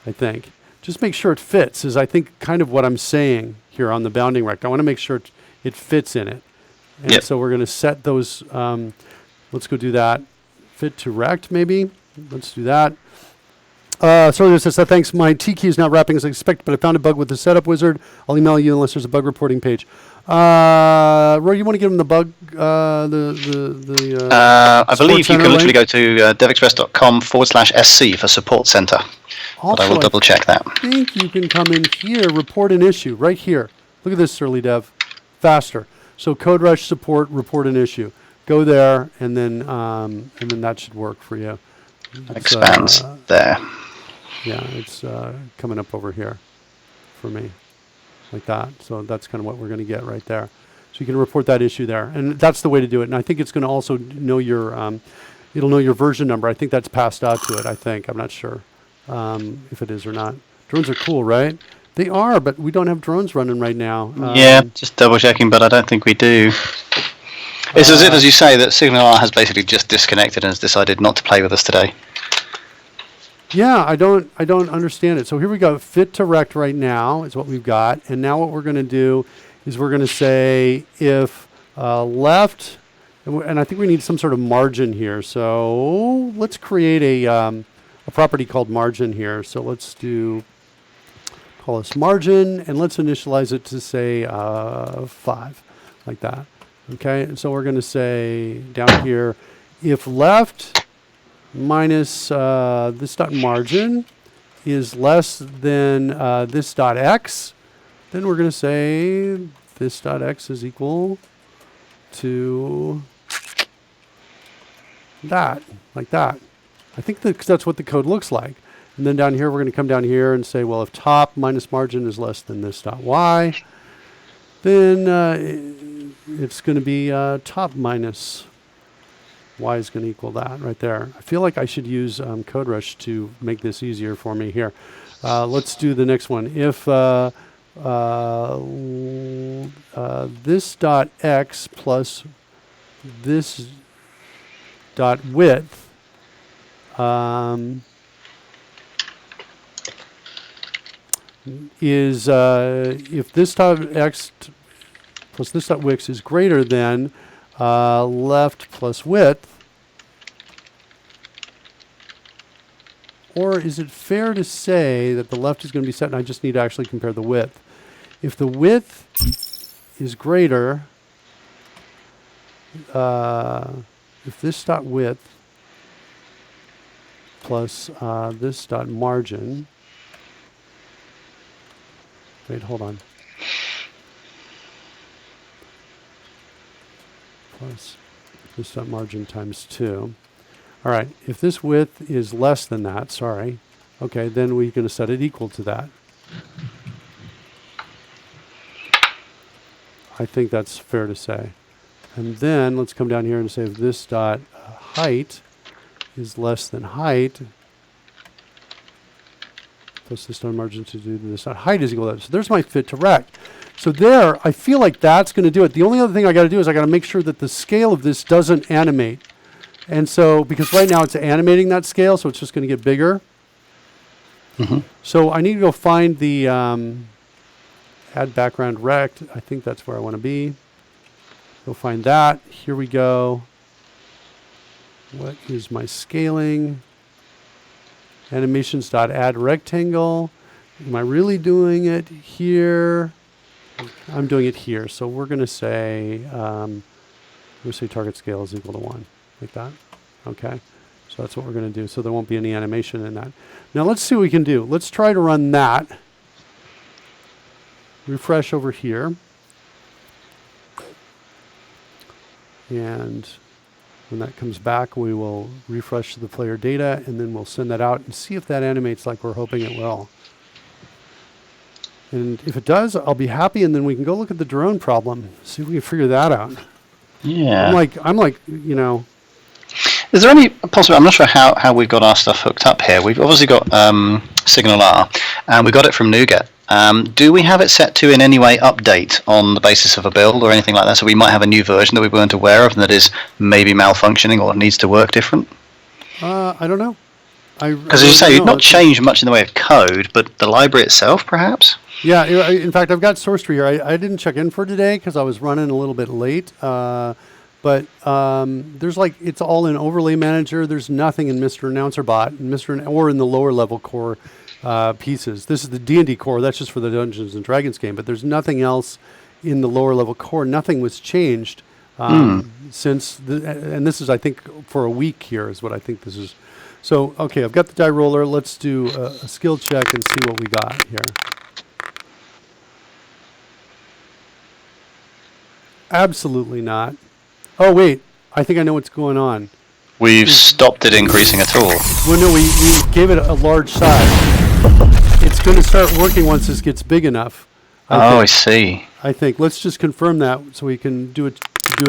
I think. Just make sure it fits is, I think, kind of what I'm saying here on the bounding rect. I want to make sure it fits in it. And so we're going to set those. Let's go do that. Fit to rect, maybe. Let's do that. Sorry, this says, thanks. My T key is not wrapping as expected, but I found a bug with the setup wizard. I'll email you unless there's a bug reporting page. Roy, you want to give them the bug? I believe you can literally go to devexpress.com/sc for support center. But I will double check that. I think you can come in here, report an issue, right here. Look at this, Surly Dev. Faster. So CodeRushed support, report an issue. Go there, and then that should work for you. That expands there. Yeah, it's coming up over here for me, like that. So that's kind of what we're going to get right there. So you can report that issue there, and that's the way to do it. And I think it's going to also know your, it'll know your version number. I think that's passed out to it. I think I'm not sure if it is or not. Drones are cool, right? They are, but we don't have drones running right now. Yeah, just double checking, but I don't think we do. It's as you say, that SignalR has basically just disconnected and has decided not to play with us today. Yeah, I don't understand it. So here we go. Fit to rect right now is what we've got. And now what we're going to do is we're going to say if left, and I think we need some sort of margin here. So let's create a property called margin here. So let's call this margin, and let's initialize it to say 5, like that. Okay, and so we're going to say down here, if left minus this dot margin is less than this dot x, then we're going to say this dot x is equal to that, like that. I think that's what the code looks like. And then down here, we're going to come down here and say, well, if top minus margin is less than this dot y, then it's going to be top minus y is going to equal that right there. I feel like I should use CodeRushed to make this easier for me here. Let's do the next one. If this dot x plus this dot width is if this dot x plus this dot width is greater than left plus width, or is it fair to say that the left is going to be set and I just need to actually compare the width? If the width is greater, if this dot width plus this dot margin, wait, hold on. plus this margin times 2. All right, if this width is less than that, sorry, okay, then we're going to set it equal to that. I think that's fair to say. And then let's come down here and say if this dot height is less than height, plus this dot margin to do this dot height is equal to that. So there's my fit to rect. So there, I feel like that's going to do it. The only other thing I got to do is I got to make sure that the scale of this doesn't animate. And so, because right now it's animating that scale, so it's just going to get bigger. Mm-hmm. So I need to go find the add background rect. I think that's where I want to be. Go find that. Here we go. What is my scaling? Animations.add rectangle. Am I really doing it here? I'm doing it here. So we're going to say, target scale is equal to 1, like that. Okay. So that's what we're going to do. So there won't be any animation in that. Now let's see what we can do. Let's try to run that. Refresh over here. And when that comes back, we will refresh the player data, and then we'll send that out and see if that animates like we're hoping it will. And if it does, I'll be happy, and then we can go look at the drone problem, see if we can figure that out. Yeah. I'm like, you know. Is there any possible? I'm not sure how we've got our stuff hooked up here. We've obviously got Signal R, and we got it from NuGet. Do we have it set to in any way update on the basis of a build or anything like that? So we might have a new version that we weren't aware of and that is maybe malfunctioning or needs to work different? I don't know. Because as you say, you've not changed much in the way of code, but the library itself, perhaps? Yeah, in fact, I've got source tree here. I didn't check in for today because I was running a little bit late. But there's it's all in Overlay Manager. There's nothing in Mr. Announcer Bot and or in the lower level core pieces. This is the D&D core. That's just for the Dungeons and Dragons game. But there's nothing else in the lower level core. Nothing was changed since. And this is, I think, for a week here is what I think this is. So, okay, I've got the die roller. Let's do a skill check and see what we got here. Absolutely not. Oh, wait. I think I know what's going on. We've stopped it increasing at all. Well, no, we gave it a large size. It's going to start working once this gets big enough. I see. I think. Let's just confirm that so we can do a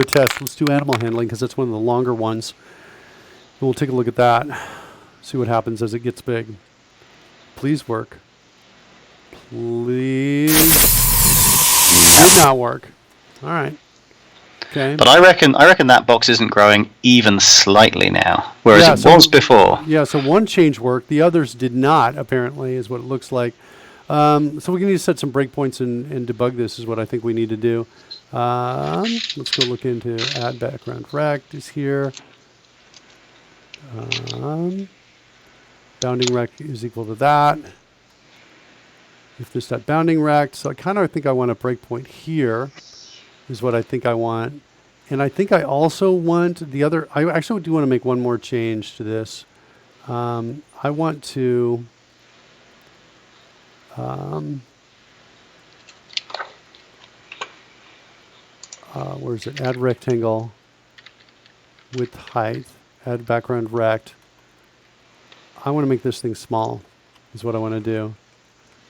test. Let's do animal handling because that's one of the longer ones. And we'll take a look at that. See what happens as it gets big. Please work. Please. Did not work. All right. Okay. But I reckon that box isn't growing even slightly now, whereas it was before. Yeah, so one change worked. The others did not, apparently, is what it looks like. So we need to set some breakpoints and debug this is what I think we need to do. Let's go look into add background rect is here. Bounding rect is equal to that. If this dot bounding rect, so I kind of think I want a breakpoint here. Is what I think I want. And I think I also want the other, I actually do want to make one more change to this. I want to, where is it? Add rectangle with height, add background rect. I want to make this thing small is what I want to do.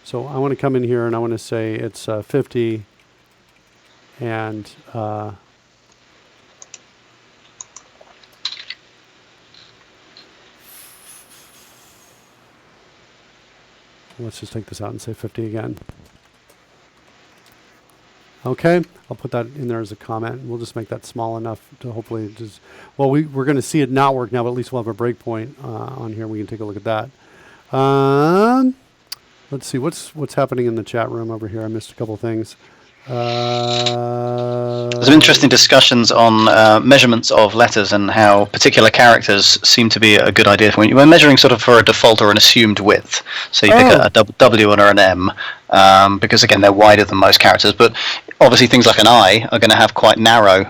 So I want to come in here and I want to say it's 50. And let's just take this out and say 50 again. Okay, I'll put that in there as a comment. We'll just make that small enough to hopefully just, well, we're going to see it not work now, but at least we'll have a breakpoint on here. We can take a look at that. Let's see, what's happening in the chat room over here. I missed a couple things. There's some interesting discussions on measurements of letters and how particular characters seem to be a good idea when you're measuring sort of for a default or an assumed width. So you pick a W or an M because again they're wider than most characters, but obviously things like an I are going to have quite narrow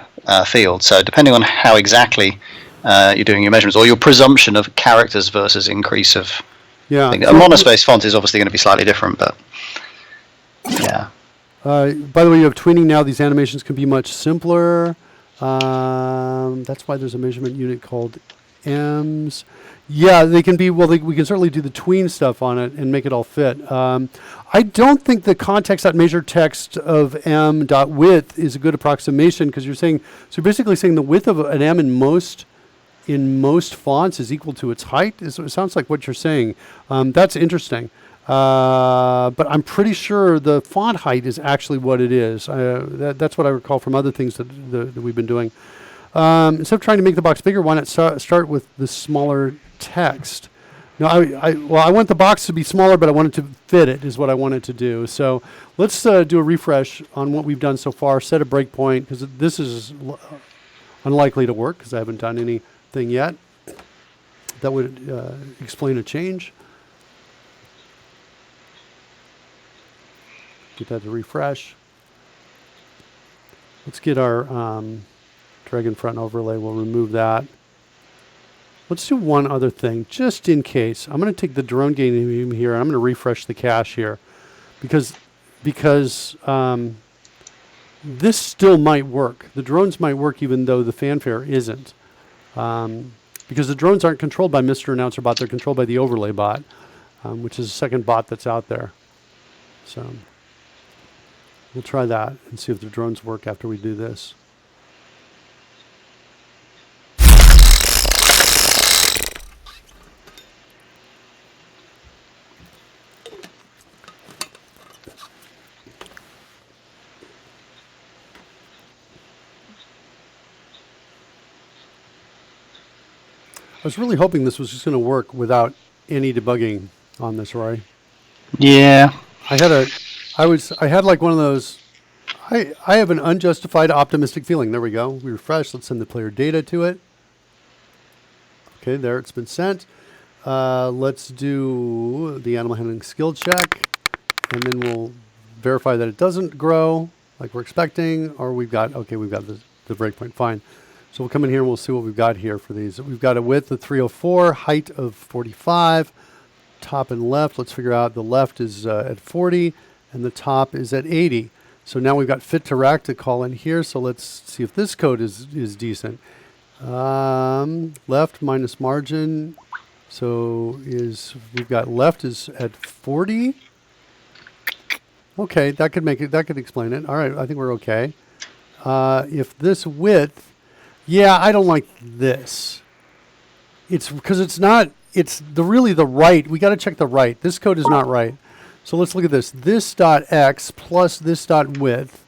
fields. So depending on how exactly you're doing your measurements or your presumption of characters versus increase of, yeah, a monospace font is obviously going to be slightly different, but yeah. By the way, you have tweening now. These animations can be much simpler. That's why there's a measurement unit called M's. Yeah, they can be, well, we can certainly do the tween stuff on it and make it all fit. I don't think the context.measure text of m.width is a good approximation because you're saying, so you're basically saying the width of an m in most fonts is equal to its height. It sounds like what you're saying. That's interesting. But I'm pretty sure the font height is actually what it is. That's what I recall from other things that we've been doing. Instead of trying to make the box bigger, why not start with the smaller text? No, I want the box to be smaller, but I want it to fit it is what I wanted to do. So let's do a refresh on what we've done so far. Set a breakpoint because this is unlikely to work because I haven't done anything yet. That would explain a change. Get that to refresh. Let's get our drag and front overlay. We'll remove that. Let's do one other thing, just in case. I'm going to take the drone game here, and I'm going to refresh the cache here, because this still might work. The drones might work even though the fanfare isn't, because the drones aren't controlled by Mr. Announcer Bot. They're controlled by the overlay bot, which is the second bot that's out there. So we'll try that and see if the drones work after we do this. I was really hoping this was just going to work without any debugging on this, Rory. Yeah. I had like one of those. I have an unjustified optimistic feeling. There we go. We refresh. Let's send the player data to it. Okay, there it's been sent. Let's do the animal handling skill check, and then we'll verify that it doesn't grow like we're expecting, or we've got the breakpoint. Fine. So we'll come in here and we'll see what we've got here for these. We've got a width of 304, height of 45, top and left. Let's figure out the left is at 40 and the top is at 80. So now we've got fit to rack to call in here. So let's see if this code is decent. Left minus margin. So we've got left is at 40. Okay, that could explain it. All right, I think we're okay. If this width, yeah, I don't like this. It's because it's really the right. We got to check the right. This code is not right. So let's look at this. This dot x plus this dot width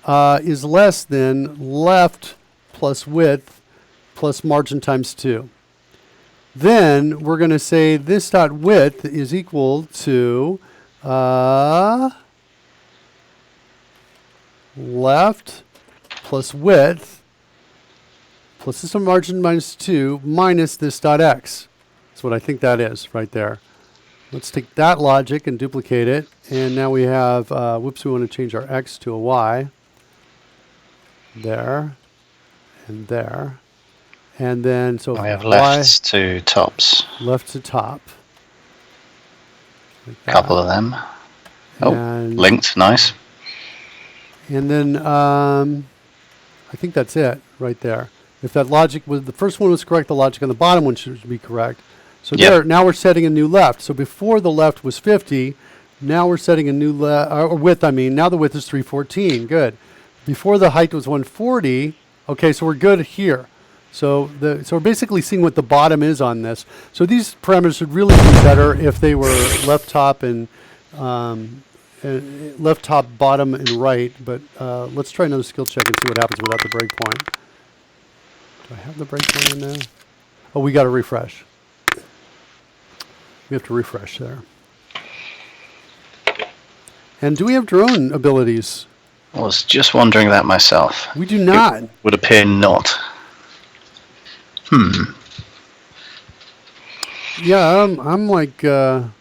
is less than left plus width plus margin times 2. Then we're going to say this dot width is equal to left plus width plus this margin minus 2 minus this dot x. That's what I think that is right there. Let's take that logic and duplicate it. And now we have, whoops, we want to change our x to a y. There and there. And then, so we have lefts to tops. Left to top. Like couple of them. And linked, nice. And then I think that's it right there. If that logic was, the first one was correct, the logic on the bottom one should be correct. So there, now we're setting a new left. So before the left was 50, now we're setting a new width. Now the width is 314. Good. Before the height was 140. Okay, so we're good here. So we're basically seeing what the bottom is on this. So these parameters would really be better if they were left top and left top, bottom, and right. But let's try another skill check and see what happens without the breakpoint. Do I have the breakpoint in there? Oh, we got to refresh. We have to refresh there. And do we have drone abilities? I was just wondering that myself. We do not. It would appear not. Yeah, I'm like a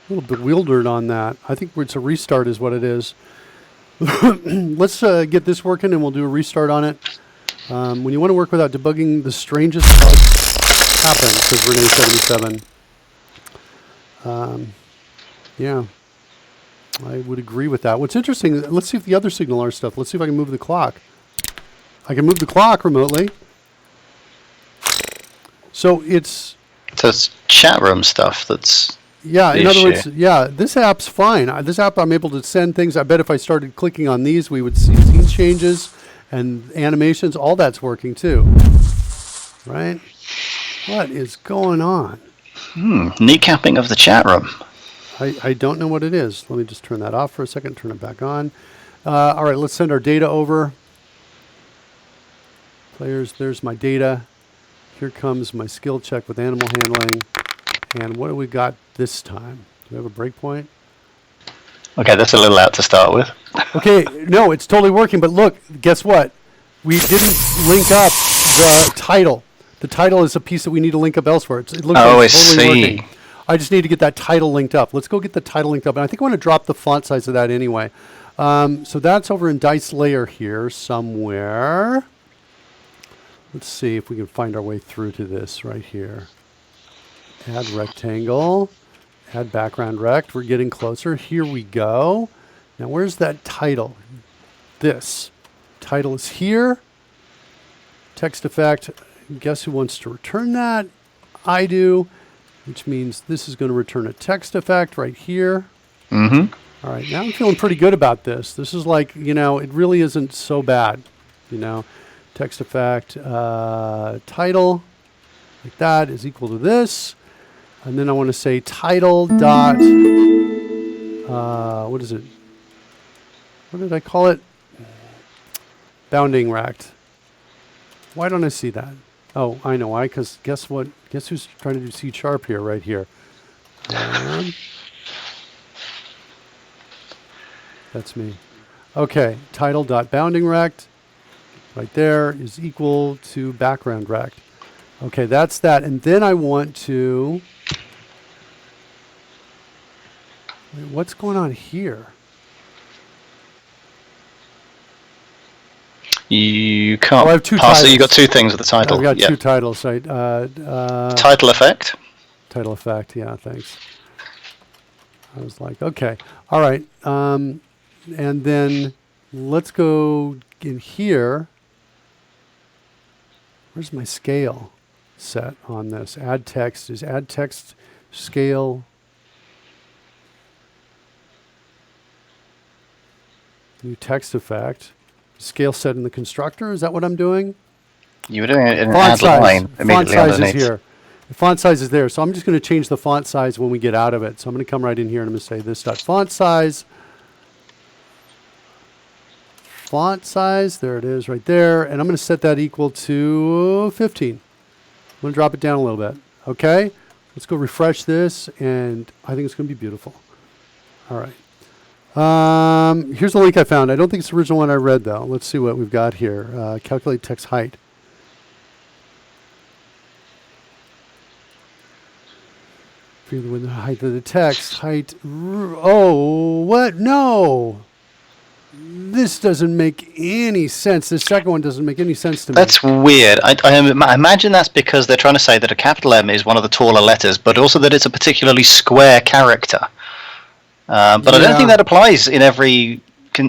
little bewildered on that. I think it's a restart is what it is. Let's get this working and we'll do a restart on it. When you want to work without debugging, the strangest bugs happen, says Renee77. Yeah, I would agree with that. What's interesting, let's see if the other signal R stuff, let's see if I can move the clock. I can move the clock remotely. So it's chat room stuff that's yeah. the In other issue. words, yeah, this app's fine. This app, I'm able to send things. I bet if I started clicking on these, we would see scene changes and animations. All that's working too, right? What is going on? Kneecapping of the chat room. I don't know what it is. Let me just turn that off for a second, turn it back on. All right, let's send our data over. Players, there's my data. Here comes my skill check with animal handling. And what do we got this time? Do we have a breakpoint? Okay, that's a little out to start with. Okay, no, it's totally working. But look, guess what? We didn't link up the title. The title is a piece that we need to link up elsewhere. It looks like it's totally working. I just need to get that title linked up. Let's go get the title linked up. And I think I want to drop the font size of that anyway. So that's over in Dice Layer here somewhere. Let's see if we can find our way through to this right here. Add rectangle. Add background rect. We're getting closer. Here we go. Now where's that title? This. Title is here. Text effect. Guess who wants to return that? I do. Which means this is going to return a text effect right here. Mm-hmm. All right, now I'm feeling pretty good about this. This is like, it really isn't so bad, Text effect, title, like that is equal to this. And then I want to say title dot, what is it? What did I call it? Bounding rect. Why don't I see that? Oh, I know why, because guess what? Guess who's trying to do C# here, right here? That's me. Okay, title dot bounding rect, right there, is equal to background rect. Okay, that's that. And then I want to... Wait, what's going on here? You can't I have two pass it. titles. You got two things with the title. I've got Yep. two titles. Right? Title effect. Title effect, yeah, thanks. I was like, okay, all right. And then let's go in here. Where's my scale set on this? Add text. Is add text scale? New text effect. Scale set in the constructor. Is that what I'm doing? You were doing it in an Font add size. line Font immediately size underneath. is here. The font size is there. So I'm just going to change the font size when we get out of it. So I'm going to come right in here and I'm going to say this dot font size. Font size, there it is right there. And I'm going to set that equal to 15. I'm going to drop it down a little bit. Okay, let's go refresh this. And I think it's going to be beautiful. All right. Here's the link I found. I don't think it's the original one I read, though. Let's see what we've got here. Calculate text height. With the height of the text. Height. Oh, what? No. This doesn't make any sense. This second one doesn't make any sense to me. That's weird. I imagine that's because they're trying to say that a capital M is one of the taller letters, but also that it's a particularly square character. But I don't think that applies in every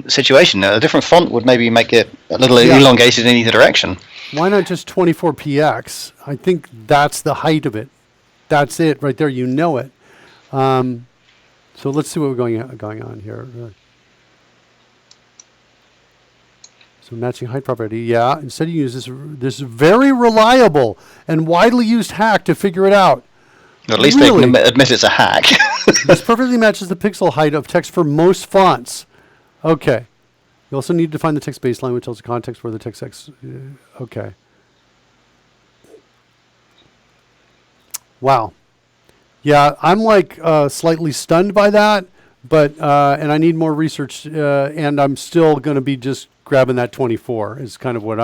situation. A different font would maybe make it a little elongated in either direction. Why not just 24px? I think that's the height of it. That's it right there. You know it. So let's see what we're going on here. So matching height property. Yeah. Instead you use this very reliable and widely used hack to figure it out. At least they can admit it's a hack. This perfectly matches the pixel height of text for most fonts. Okay. You also need to define the text baseline, which tells the context where the text okay. Wow. Yeah, I'm like slightly stunned by that, but and I need more research, and I'm still going to be just grabbing that 24 is kind of what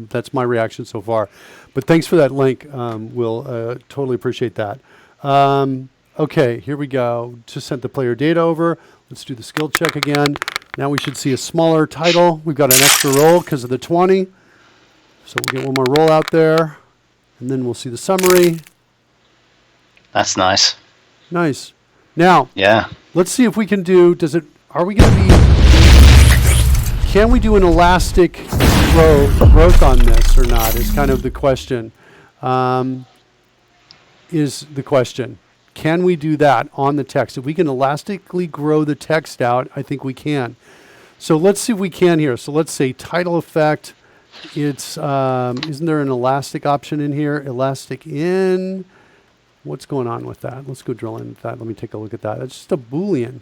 that's my reaction so far. But thanks for that link. We'll totally appreciate that. Okay, here we go. Just sent the player data over. Let's do the skill check again. Now we should see a smaller title. We've got an extra roll because of the 20. So we'll get one more roll out there, and then we'll see the summary. That's nice. Nice. Now, yeah. Let's see if we can do, are we going to be can we do an elastic growth on this or not is kind of the question. Can we do that on the text? If we can elastically grow the text out, I think we can. So let's see if we can here. So let's say title effect. It's, isn't there an elastic option in here? Elastic in. What's going on with that? Let's go drill into that. Let me take a look at that. It's just a Boolean.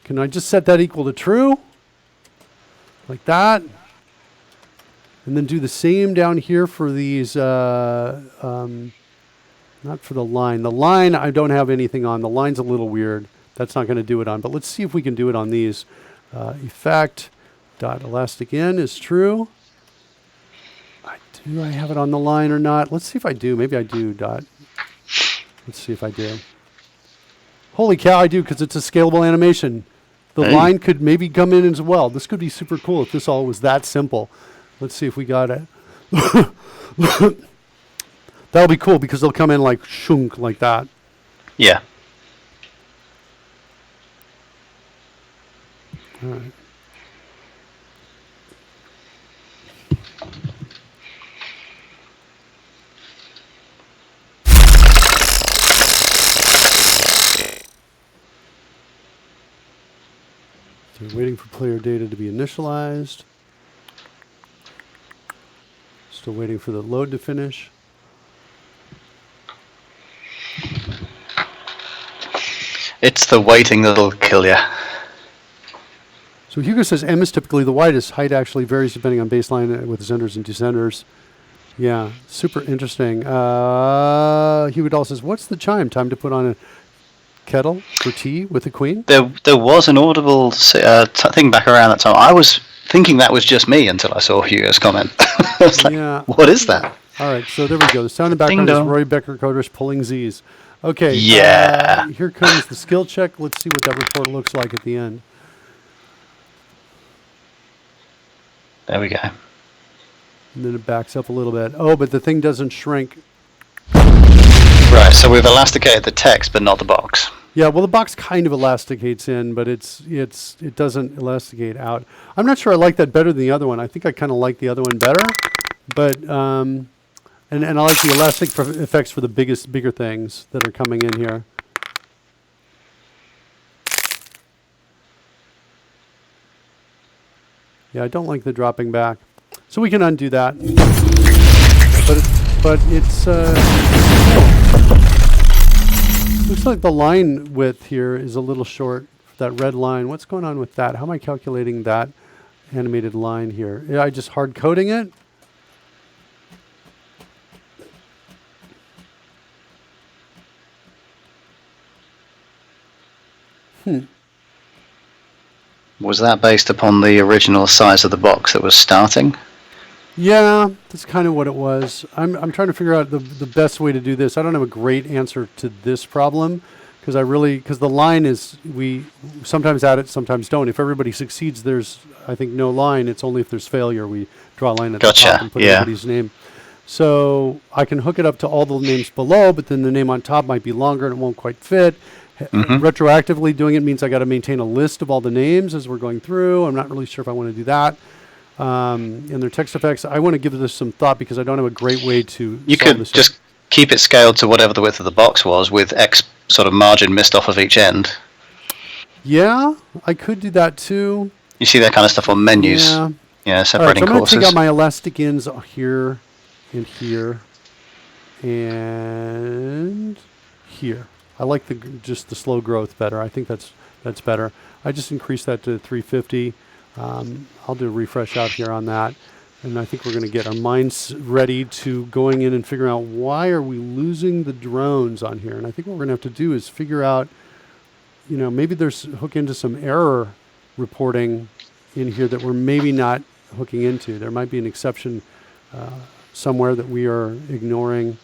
Can I just set that equal to true? Like that. And then do the same down here for these, not for the line. The line, I don't have anything on. The line's a little weird. That's not going to do it on. But let's see if we can do it on these. Effect dot elastic in is true. Do I have it on the line or not? Let's see if I do. Maybe I do. Dot. Let's see if I do. Holy cow, I do, because it's a scalable animation. The line could maybe come in as well. This could be super cool if this all was that simple. Let's see if we got it. That'll be cool because they'll come in like shunk, like that. Yeah. All right. So we're waiting for player data to be initialized. Still waiting for the load to finish. It's the waiting that'll kill you. So Hugo says M is typically the widest. Height actually varies depending on baseline with ascenders and descenders. Yeah, super interesting. Hugo Dahl says, what's the chime? Time to put on a kettle for tea with the queen? There was an audible thing back around that time. I was thinking that was just me until I saw Hugo's comment. I was like, yeah. What is that? All right, so there we go. The sound in the background is Roy Becker CodeRushed pulling Z's. Okay. Yeah. Here comes the skill check. Let's see what that report looks like at the end. There we go. And then it backs up a little bit. Oh, but the thing doesn't shrink. Right, so we've elasticated the text, but not the box. Yeah, well, the box kind of elasticates in, but it doesn't elasticate out. I'm not sure I like that better than the other one. I think I kind of like the other one better, but and I like the elastic effects for the bigger things that are coming in here. Yeah, I don't like the dropping back, so we can undo that. But it's looks like the line width here is a little short. That red line. What's going on with that? How am I calculating that animated line here? Yeah, I just hard coding it. Was that based upon the original size of the box that was starting? Yeah, that's kind of what it was. I'm trying to figure out the best way to do this. I don't have a great answer to this problem because the line is, we sometimes add it, sometimes don't. If everybody succeeds, there's, I think, no line. It's only if there's failure we draw a line at the top and put everybody's name. So I can hook it up to all the names below, but then the name on top might be longer and it won't quite fit. Retroactively doing it means I got to maintain a list of all the names as we're going through. I'm not really sure if I want to do that. And their text effects, I want to give this some thought because I don't have a great way to. You could just keep it scaled to whatever the width of the box was with X sort of margin missed off of each end. Yeah, I could do that too. You see that kind of stuff on menus. Yeah, separating so I'm going to courses. take out my elastic ins here and here and here. I like just the slow growth better. I think that's better. I just increased that to 350. I'll do a refresh out here on that. And I think we're going to get our minds ready to going in and figuring out why are we losing the drones on here. And I think what we're going to have to do is figure out, maybe there's hook into some error reporting in here that we're maybe not hooking into. There might be an exception somewhere that we are ignoring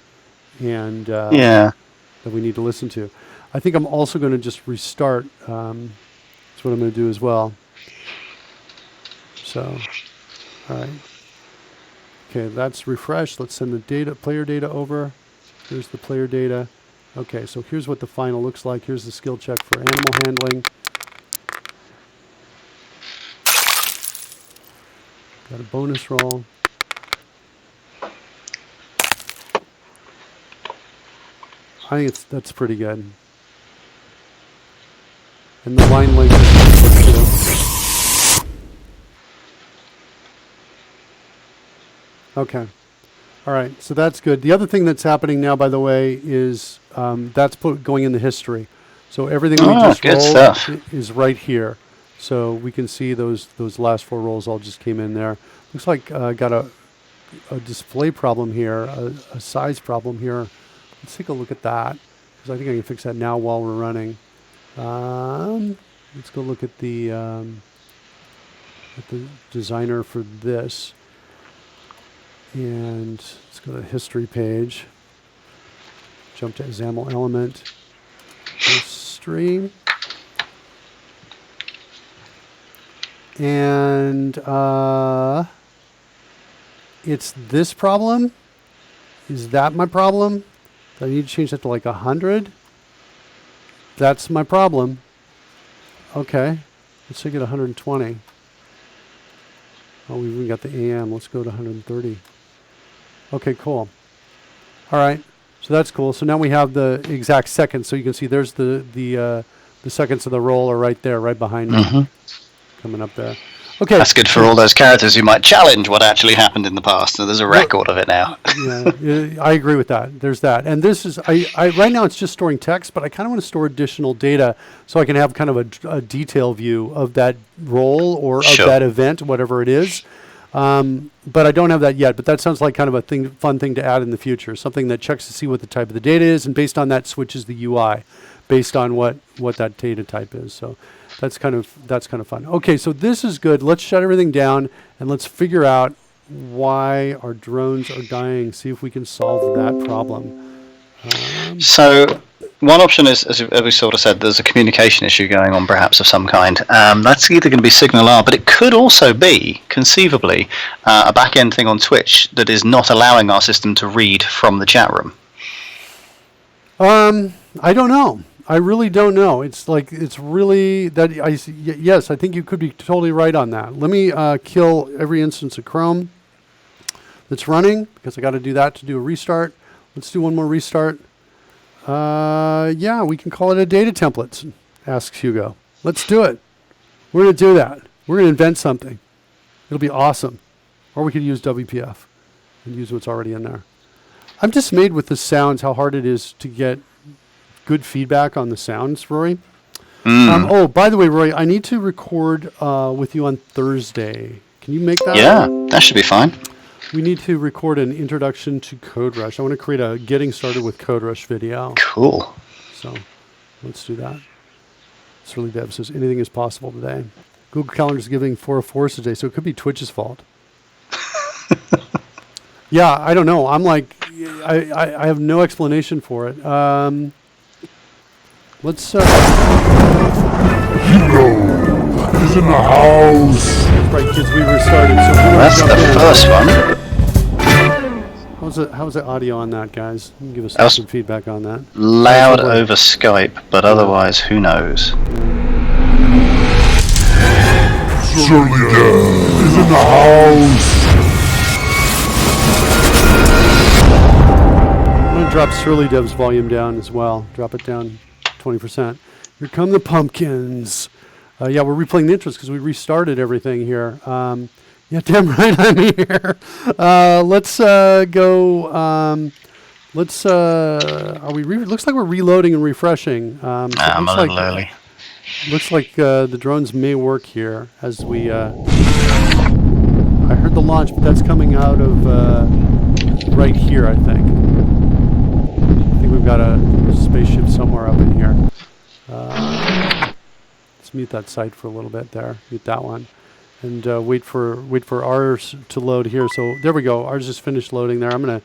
and that we need to listen to. I think I'm also going to just restart. That's what I'm going to do as well. So, all right. Okay, that's refreshed. Let's send the player data over. Here's the player data. Okay, so here's what the final looks like. Here's the skill check for animal handling. Got a bonus roll. I think that's pretty good. And the line length is good too. Okay. All right, so that's good. The other thing that's happening now, by the way, is that's going in the history. So everything we just good rolled stuff. is right here. So we can see those last 4 rolls all just came in there. Looks like got a display problem here, a size problem here. Let's take a look at that, because I think I can fix that now while we're running. Let's go look at the designer for this. And let's go to the history page. Jump to XAML element. Stream. And it's this problem. Is that my problem? Do I need to change that to like 100? That's my problem. Okay. Let's take it 120. Oh, we've even got the AM. Let's go to 130. Okay, cool. All right. So that's cool. So now we have the exact seconds. So you can see there's the seconds of the roll are right there, right behind me. Coming up there. Okay. That's good for all those characters who might challenge what actually happened in the past. So there's a record of it now. Yeah, I agree with that. There's that. And this is, I right now it's just storing text, but I kind of want to store additional data so I can have kind of a detail view of that role or of that event, whatever it is. But I don't have that yet, but that sounds like kind of a fun thing to add in the future, something that checks to see what the type of the data is, and based on that switches the UI based on what that data type is. So that's kind of fun. Okay, so this is good. Let's shut everything down and let's figure out why our drones are dying. See if we can solve that problem. So one option is, as we sort of said, there's a communication issue going on, perhaps of some kind. That's either going to be Signal R, but it could also be, conceivably, a back-end thing on Twitch that is not allowing our system to read from the chat room. I don't know. I really don't know. It's like, it's really that yes, I think you could be totally right on that. Let me kill every instance of Chrome that's running, because I got to do that to do a restart. Let's do one more restart. Yeah, we can call it a data template, asks Hugo. Let's do it. We're going to do that. We're going to invent something. It'll be awesome. Or we could use WPF and use what's already in there. I'm dismayed with the sounds, how hard it is to get good feedback on the sounds, Rory. Oh, by the way, Rory, I need to record with you on Thursday. Can you make that? Yeah, that should be fine. We need to record an introduction to CodeRushed. I want to create a getting started with CodeRushed video. Cool. So let's do that. Surly Deb says anything is possible today. Google Calendar is giving 4 of 4s today, so it could be Twitch's fault. Yeah, I don't know. I'm like, I have no explanation for it. Let's. Hugo is in the house. Right, kids, we restarted. So That's the first one. How's the audio on that, guys? You can give us some feedback on that. Loud over Skype, but otherwise, who knows? Surely is in the house. I'm going to drop Surly Dev's volume down as well. Drop it down 20%. Here come the pumpkins. Yeah, we're replaying the intros because we restarted everything here. Yeah, damn right I'm here. Let's go. Looks like we're reloading and refreshing. I'm a little early. Looks like the drones may work here as we. I heard the launch, but that's coming out of right here, I think. I think we've got a spaceship somewhere up in here. Let's mute that site for a little bit there. Mute that one, and wait for ours to load here. So there we go. Ours just finished loading there. I'm gonna.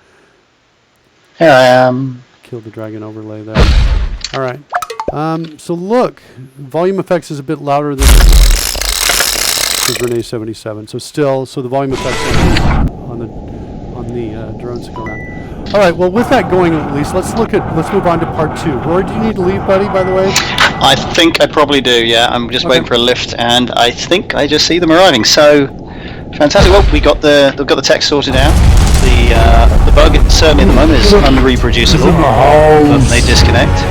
Here I am. Kill the dragon overlay there. All right. So look, volume effects is a bit louder than says Renee 77. So the volume effects on the drones go around. All right. Well, with that going at least, let's move on to part 2. Rory, do you need to leave, buddy? By the way. I think I probably do. Yeah, I'm just waiting for a lift, and I think I just see them arriving. So, Fantastic. Well, we've got the text sorted out. The bug certainly at the moment is unreproducible. But they disconnect.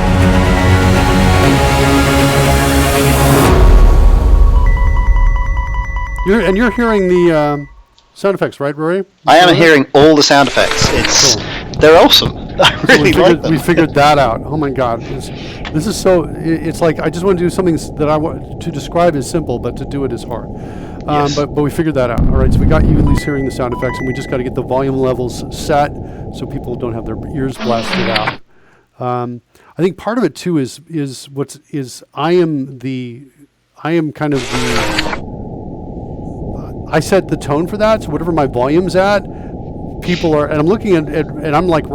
You're hearing the sound effects, right, Rory? I am hearing all the sound effects. They're awesome. I really like them. We figured that out. Oh my God, this is so. It's like I just want to do something that I want to describe as simple, but to do it is hard. Yes. But we figured that out. All right, so we got you at least hearing the sound effects, and we just got to get the volume levels set so people don't have their ears blasted out. I think part of it too is I am kind of the. I set the tone for that, so whatever my volume's at, people are, and I'm looking at and I'm like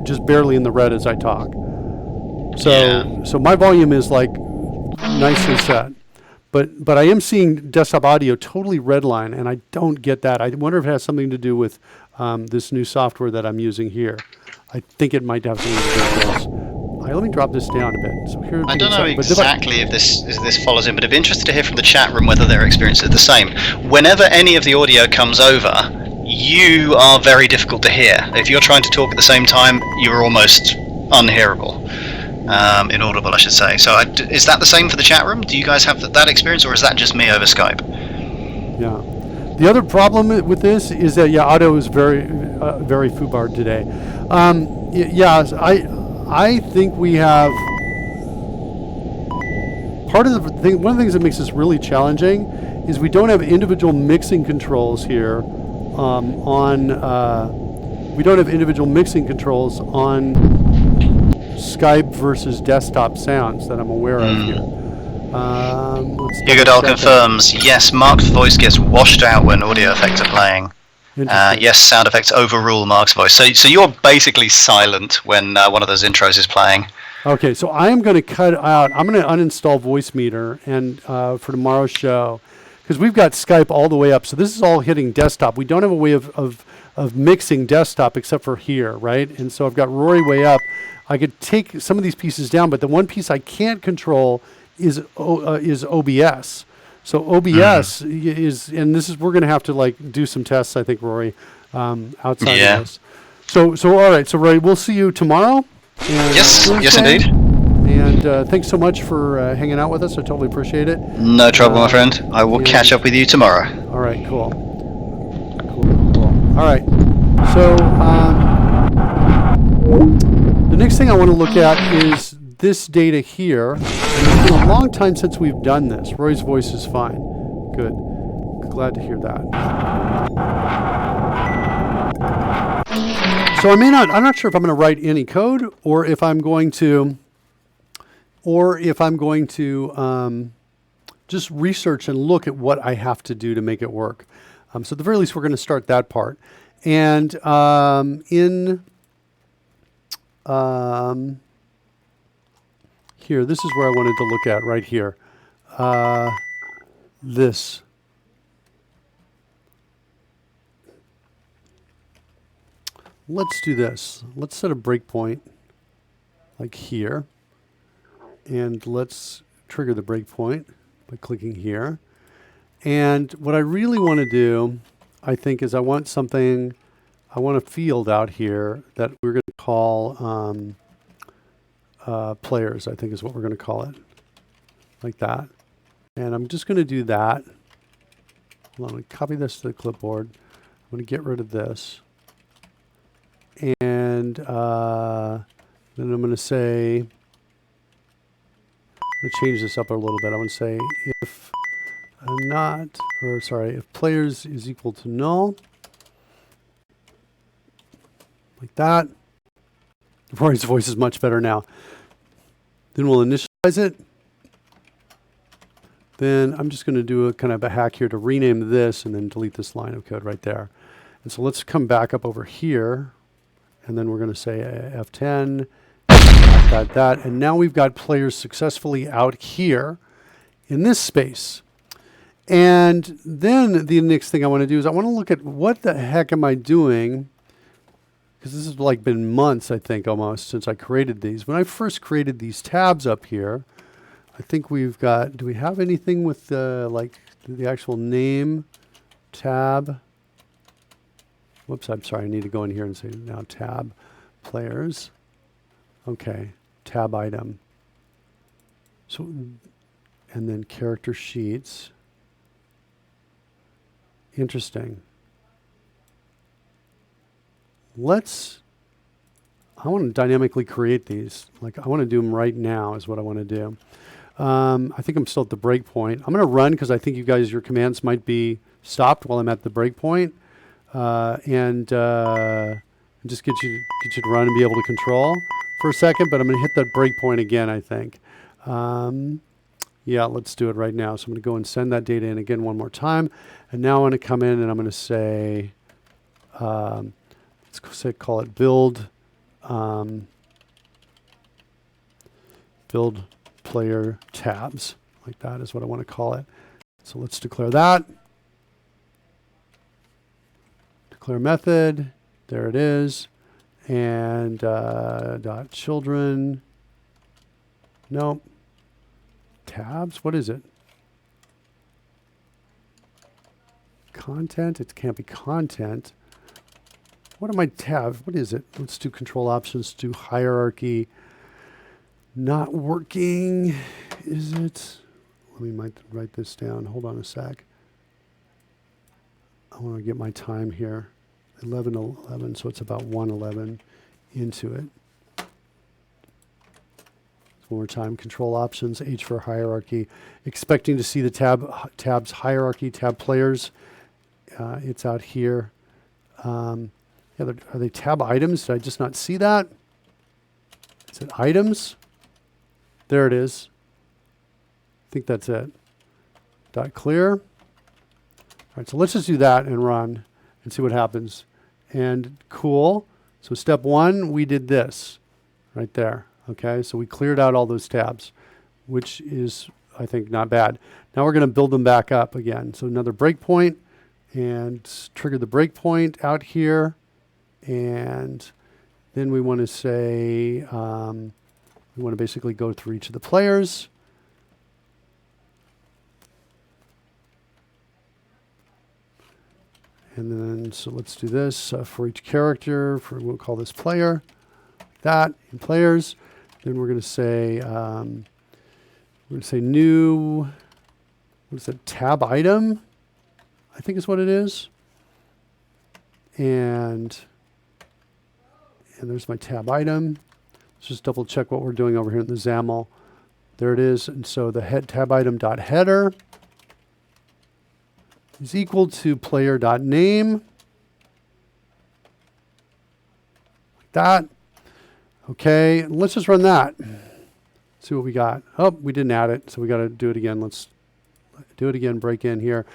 just barely in the red as I talk. So my volume is like nicely set, but I am seeing desktop audio totally redline, and I don't get that. I wonder if it has something to do with this new software that I'm using here. I think it might have something to do with this. Let me drop this down a bit. So here, I don't know exactly if this follows in, but I'd be interested to hear from the chat room whether their experience is the same. Whenever any of the audio comes over, you are very difficult to hear. If you're trying to talk at the same time, you're almost unhearable. Inaudible, I should say. So is that the same for the chat room? Do you guys have that experience, or is that just me over Skype? Yeah. The other problem with this is that, audio is very foobarred today. I think we have one of the things that makes this really challenging is we don't have individual mixing controls here we don't have individual mixing controls on Skype versus desktop sounds that I'm aware of here. Hugo Dahl confirms, yes, Mark's voice gets washed out when audio effects are playing. Yes, sound effects overrule Mark's voice. So you're basically silent when one of those intros is playing. Okay, so I am going to cut out. I'm going to uninstall Voicemeeter and for tomorrow's show, because we've got Skype all the way up. So this is all hitting desktop. We don't have a way of mixing desktop except for here, right? And so I've got Rory way up. I could take some of these pieces down, but the one piece I can't control is OBS. So OBS is, and we're going to have to do some tests, I think, Rory, outside of this. So all right. So Rory, we'll see you tomorrow. Yes, indeed. And thanks so much for hanging out with us. I totally appreciate it. No trouble, my friend. I will catch up with you tomorrow. All right, cool. All right. So the next thing I want to look at is this data here. It's been a long time since we've done this. Roy's voice is fine. Good. Glad to hear that. So I'm not sure if I'm going to write any code or if I'm going to just research and look at what I have to do to make it work. So at the very least, we're going to start that part. And here, this is where I wanted to look at right here. This. Let's do this. Let's set a breakpoint like here. And let's trigger the breakpoint by clicking here. And what I really want to do, I think, is I want a field out here that we're going to call players, I think is what we're going to call it. Like that. And I'm just going to do that. Hold on, I'm going to copy this to the clipboard. I'm going to get rid of this. And then I'm going to say, I'm going to change this up a little bit. I want to say if if players is equal to null, like that. Rory's voice is much better now. Then we'll initialize it. Then I'm just going to do a kind of a hack here to rename this and then delete this line of code right there. And so let's come back up over here. And then we're going to say F10, that. And now we've got players successfully out here in this space. And then the next thing I want to do is I want to look at what the heck am I doing? Because this has been months, I think, almost since I created these. When I first created these tabs up here, I think we've got, do we have anything with the actual name tab. Whoops, I'm sorry. I need to go in here and say now tab players. Okay, tab item. So, and then character sheets. Interesting. I want to dynamically create these. Like I want to do them right now is what I want to do. I think I'm still at the breakpoint. I'm going to run because I think you guys, your commands might be stopped while I'm at the breakpoint. And just get you to run and be able to control for a second, but I'm going to hit that breakpoint again, I think. Yeah, let's do it right now. So I'm going to go and send that data in again one more time. And now I want to come in and I'm going to say, call it build, build player tabs. Like that is what I want to call it. So let's declare that. Declare method. There it is. And dot children. Nope. Tabs. What is it? Content. It can't be content. What are my tabs? What is it? Let's do control options. Do hierarchy. Not working. Is it? Let me write this down. Hold on a sec. I want to get my time here. 11:11, so it's about 1:11 into it. One more time. Control options. H for hierarchy. Expecting to see the tabs hierarchy, tab players. It's out here. Yeah, are they tab items? Did I just not see that? Is it items? There it is. I think that's it. Dot clear. All right, so let's just do that and run and see what happens. And cool. So step one, we did this right there. Okay, so we cleared out all those tabs, which is, I think, not bad. Now we're going to build them back up again. So another breakpoint and trigger the breakpoint out here. And then we want to say, we want to basically go through each of the players. And then, so let's do this for each character. We'll call this player. That in players. Then we're going to say, new. What is it? Tab item. I think is what it is. And there's my tab item. Let's just double check what we're doing over here in the XAML. There it is. And so the tab item dot header is equal to player.name. Like that. Okay, let's just run that. See what we got. Oh, we didn't add it, so we got to do it again. Let's do it again, break in here.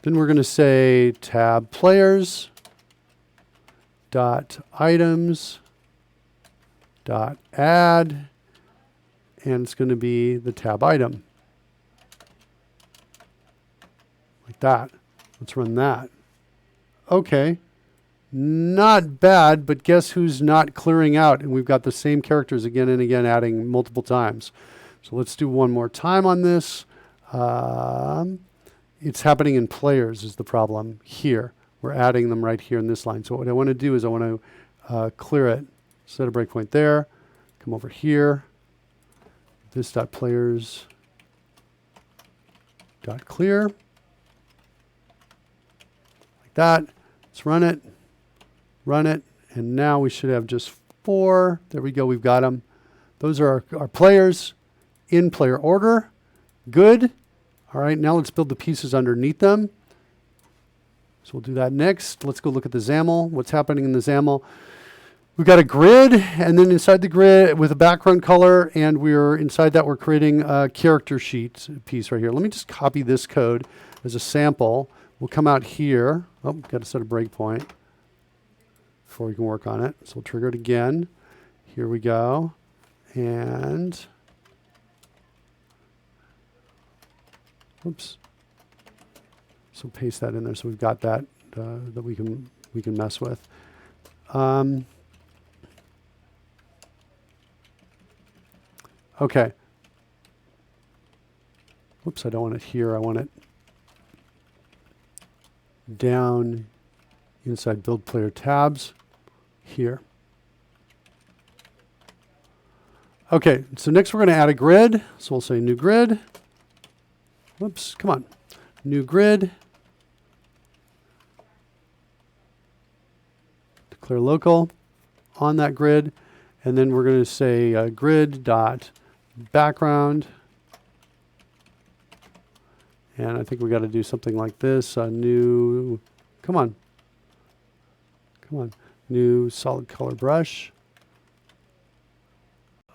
Then we're going to say tab players dot items dot add, and it's going to be the tab item. Like that. Let's run that. Okay. Not bad, but guess who's not clearing out? And we've got the same characters again and again, adding multiple times. So let's do one more time on this. It's happening in players is the problem here. We're adding them right here in this line. So what I want to do is I want to clear it. Set a breakpoint there. Come over here. This dot players dot clear. That. Let's run it, and now we should have just 4. There we go, we've got them. Those are our players in player order. Good. All right, now let's build the pieces underneath them. So we'll do that next. Let's go look at the XAML. What's happening in the XAML? We've got a grid, and then inside the grid with a background color, and we're inside that we're creating a character sheet piece right here. Let me just copy this code as a sample. We'll come out here. Oh, got to set a breakpoint before we can work on it. So we'll trigger it again. Here we go. And, oops. So paste that in there so we've got that that we can mess with. Okay. Whoops, I don't want it here. I want it down inside build player tabs here. Okay, so next we're going to add a grid. So we'll say new grid. Whoops, come on. New grid. Declare local on that grid. And then we're going to say grid dot background. And I think we got to do something like this. New, come on. Come on. New solid color brush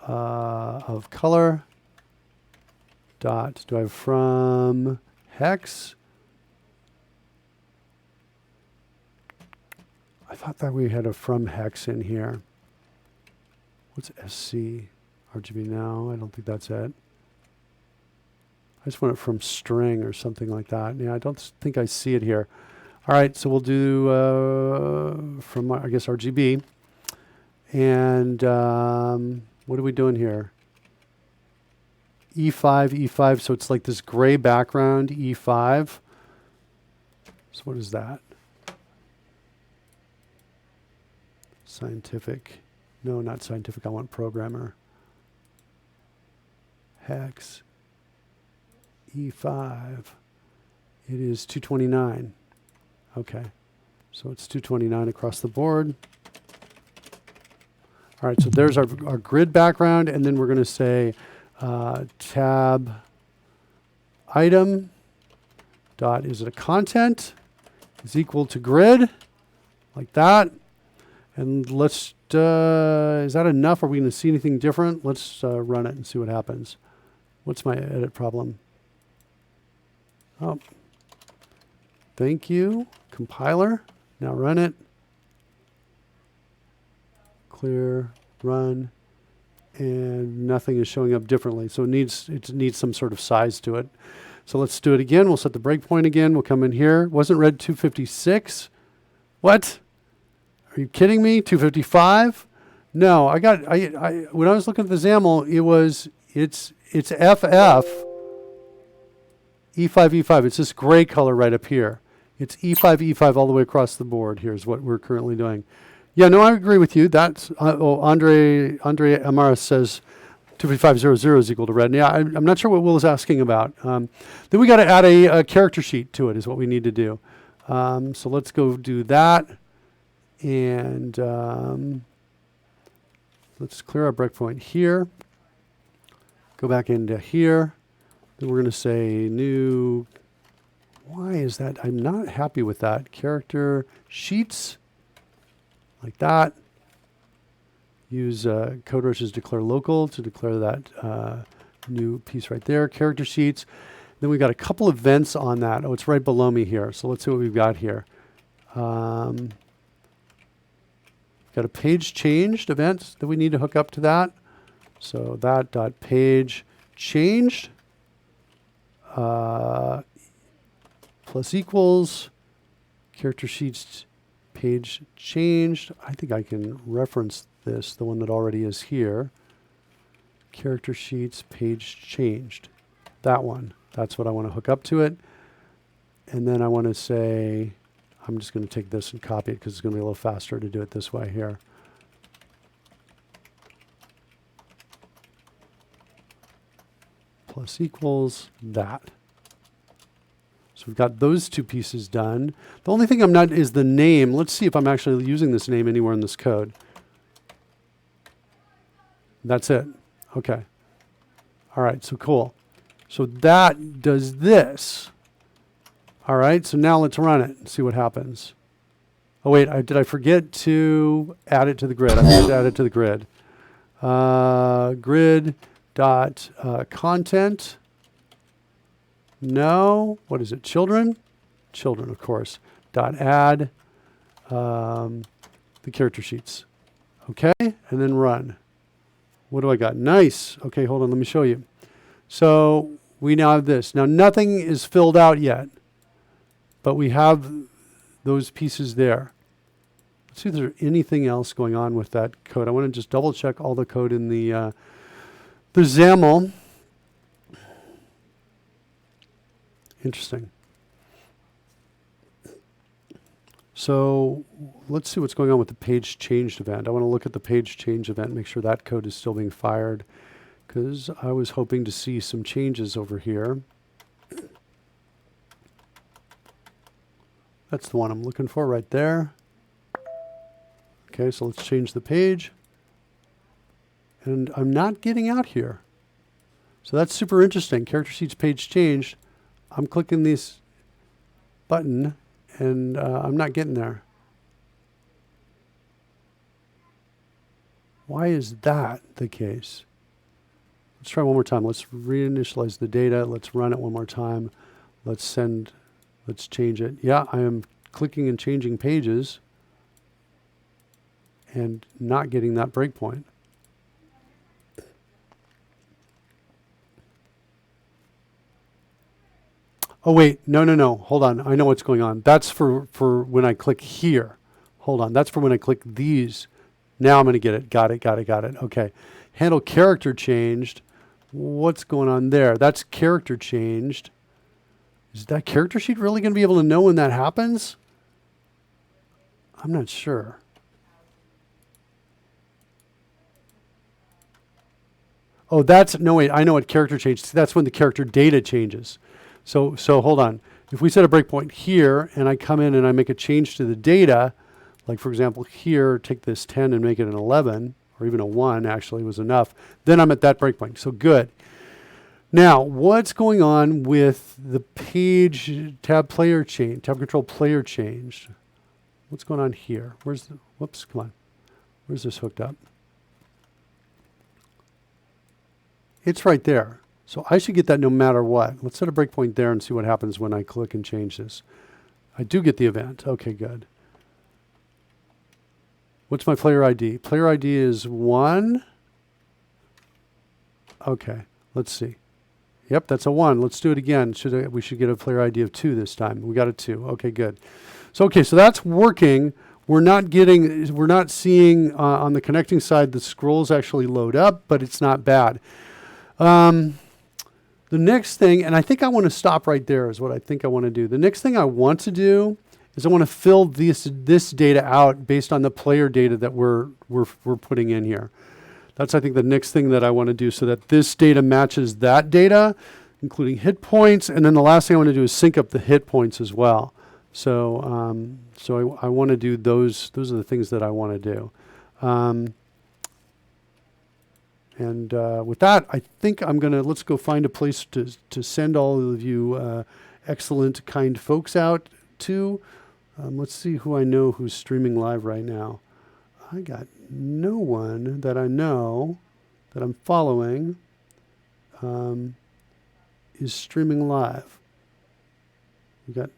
of color. Dot, do I have from hex? I thought that we had a from hex in here. What's SC? RGB now? I don't think that's it. I just want it from string or something like that. Yeah, I don't think I see it here. All right, so we'll do from, I guess, RGB. And what are we doing here? E5, E5, so it's like this gray background, E5. So what is that? Scientific. No, not scientific, I want programmer. Hex. E5. It is 229. Okay, so it's 229 across the board. All right, so there's our grid background, and then we're going to say tab item dot, is it a content, is equal to grid, like that. And let's, is that enough? Are we going to see anything different? Let's run it and see what happens. What's my edit problem? Oh, thank you, compiler. Now run it. Clear, run, and nothing is showing up differently. So it needs some sort of size to it. So let's do it again. We'll set the breakpoint again. We'll come in here. Wasn't read 256? What? Are you kidding me? 255? No, I when I was looking at the XAML, it's FF E5, E5. It's this gray color right up here. It's E5, E5 all the way across the board. Here's what we're currently doing. Yeah, no, I agree with you. That's, Andre Amaris says 25500 is equal to red. Yeah, I'm not sure what Will is asking about. Then we got to add a character sheet to it is what we need to do. So let's go do that. And let's clear our breakpoint here. Go back into here. Then we're going to say new. Why is that? I'm not happy with that. Character sheets. Like that. Use CodeRush's declare local to declare that new piece right there. Character sheets. Then we've got a couple events on that. Oh, it's right below me here. So let's see what we've got here. Got a page changed event that we need to hook up to that. So that dot page changed plus equals character sheets page changed. I think I can reference this, the one that already is here. Character sheets page changed. That one. That's what I want to hook up to it. And then I want to say, I'm just going to take this and copy it because it's going to be a little faster to do it this way here. Plus equals that. So we've got those two pieces done. The only thing I'm not is the name. Let's see if I'm actually using this name anywhere in this code. That's it. Okay. All right, so cool. So that does this. All right, so now let's run it and see what happens. Oh, wait, did I forget to add it to the grid? I forgot to add it to the grid. Grid dot content. No, what is it? Children? Children, of course. Dot add the character sheets. Okay, and then run. What do I got? Nice. Okay, hold on, let me show you. So we now have this. Now nothing is filled out yet, but we have those pieces there. Let's see if there's anything else going on with that code. I want to just double check all the code in the XAML. Interesting. So let's see what's going on with the page changed event. I want to look at the page change event, make sure that code is still being fired, because I was hoping to see some changes over here. That's the one I'm looking for right there. Okay, so let's change the page. And I'm not getting out here. So that's super interesting. Character sheets page changed. I'm clicking this button and I'm not getting there. Why is that the case? Let's try one more time. Let's reinitialize the data. Let's run it one more time. Let's change it. Yeah, I am clicking and changing pages and not getting that breakpoint. Oh, wait, no, hold on. I know what's going on. That's for when I click here. Hold on, that's for when I click these. Now I'm gonna get it. Got it. Okay, handle character changed. What's going on there? That's character changed. Is that character sheet really gonna be able to know when that happens? I'm not sure. Oh, no, wait, I know what character changed. That's when the character data changes. So hold on. If we set a breakpoint here and I come in and I make a change to the data, like for example here, take this 10 and make it an 11, or even a 1 actually was enough, then I'm at that breakpoint. So good. Now, what's going on with the page tab control player change? What's going on here? Whoops, come on. Where's this hooked up? It's right there. So I should get that no matter what. Let's set a breakpoint there and see what happens when I click and change this. I do get the event. Okay, good. What's my player ID? Player ID is 1. Okay, let's see. Yep, that's a 1. Let's do it again. We should get a player ID of 2 this time. We got a 2. Okay, good. So that's working. We're not seeing on the connecting side the scrolls actually load up, but it's not bad. The next thing, and I think I want to stop right there is what I think I want to do. The next thing I want to do is I want to fill this data out based on the player data that we're putting in here. That's, I think, the next thing that I want to do so that this data matches that data, including hit points. And then the last thing I want to do is sync up the hit points as well. So I want to do those. Those are the things that I want to do. And with that, I think let's go find a place to send all of you excellent, kind folks out to. Let's see who I know who's streaming live right now. I got no one that I know that I'm following is streaming live. We got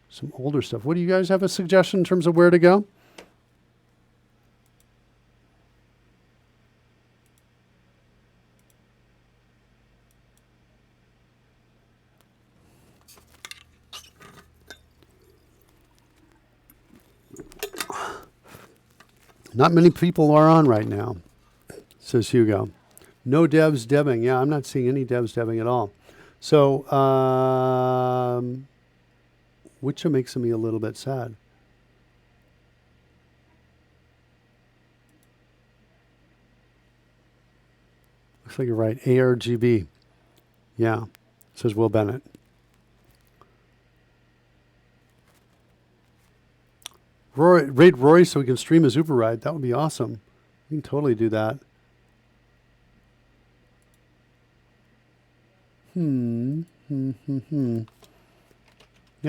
some older stuff. What do you guys have a suggestion in terms of where to go? Not many people are on right now, says Hugo. No devs debbing. Yeah, I'm not seeing any devs debbing at all. So, which makes me a little bit sad. Looks like you're right. ARGB. Yeah, says Will Bennett. Rate Roy so we can stream his Uber ride. That would be awesome. We can totally do that. Yeah,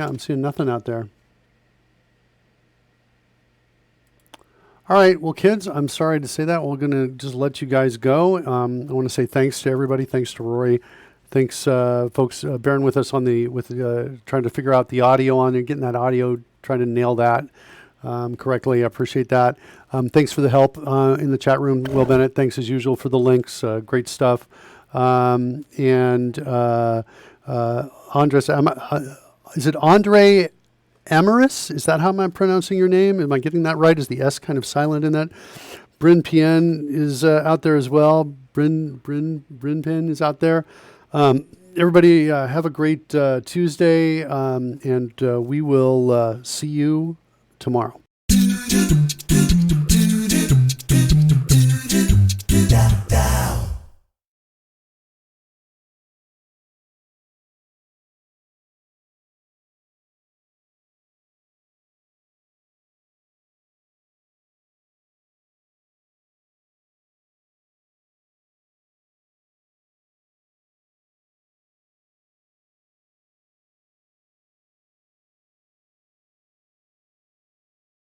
I'm seeing nothing out there. All right, well, kids, I'm sorry to say that. We're going to just let you guys go. I want to say thanks to everybody. Thanks to Rory. Thanks, folks, bearing with us on trying to figure out the audio on there, getting that audio, trying to nail that correctly. I appreciate that. Thanks for the help in the chat room, Will Bennett. Thanks as usual for the links. Great stuff. And Andres, is it Andre Amaris? Is that how I'm pronouncing your name? Am I getting that right? Is the S kind of silent in that? Bryn Pien is out there as well. Bryn Pien is out there. everybody have a great Tuesday, and we will see you tomorrow.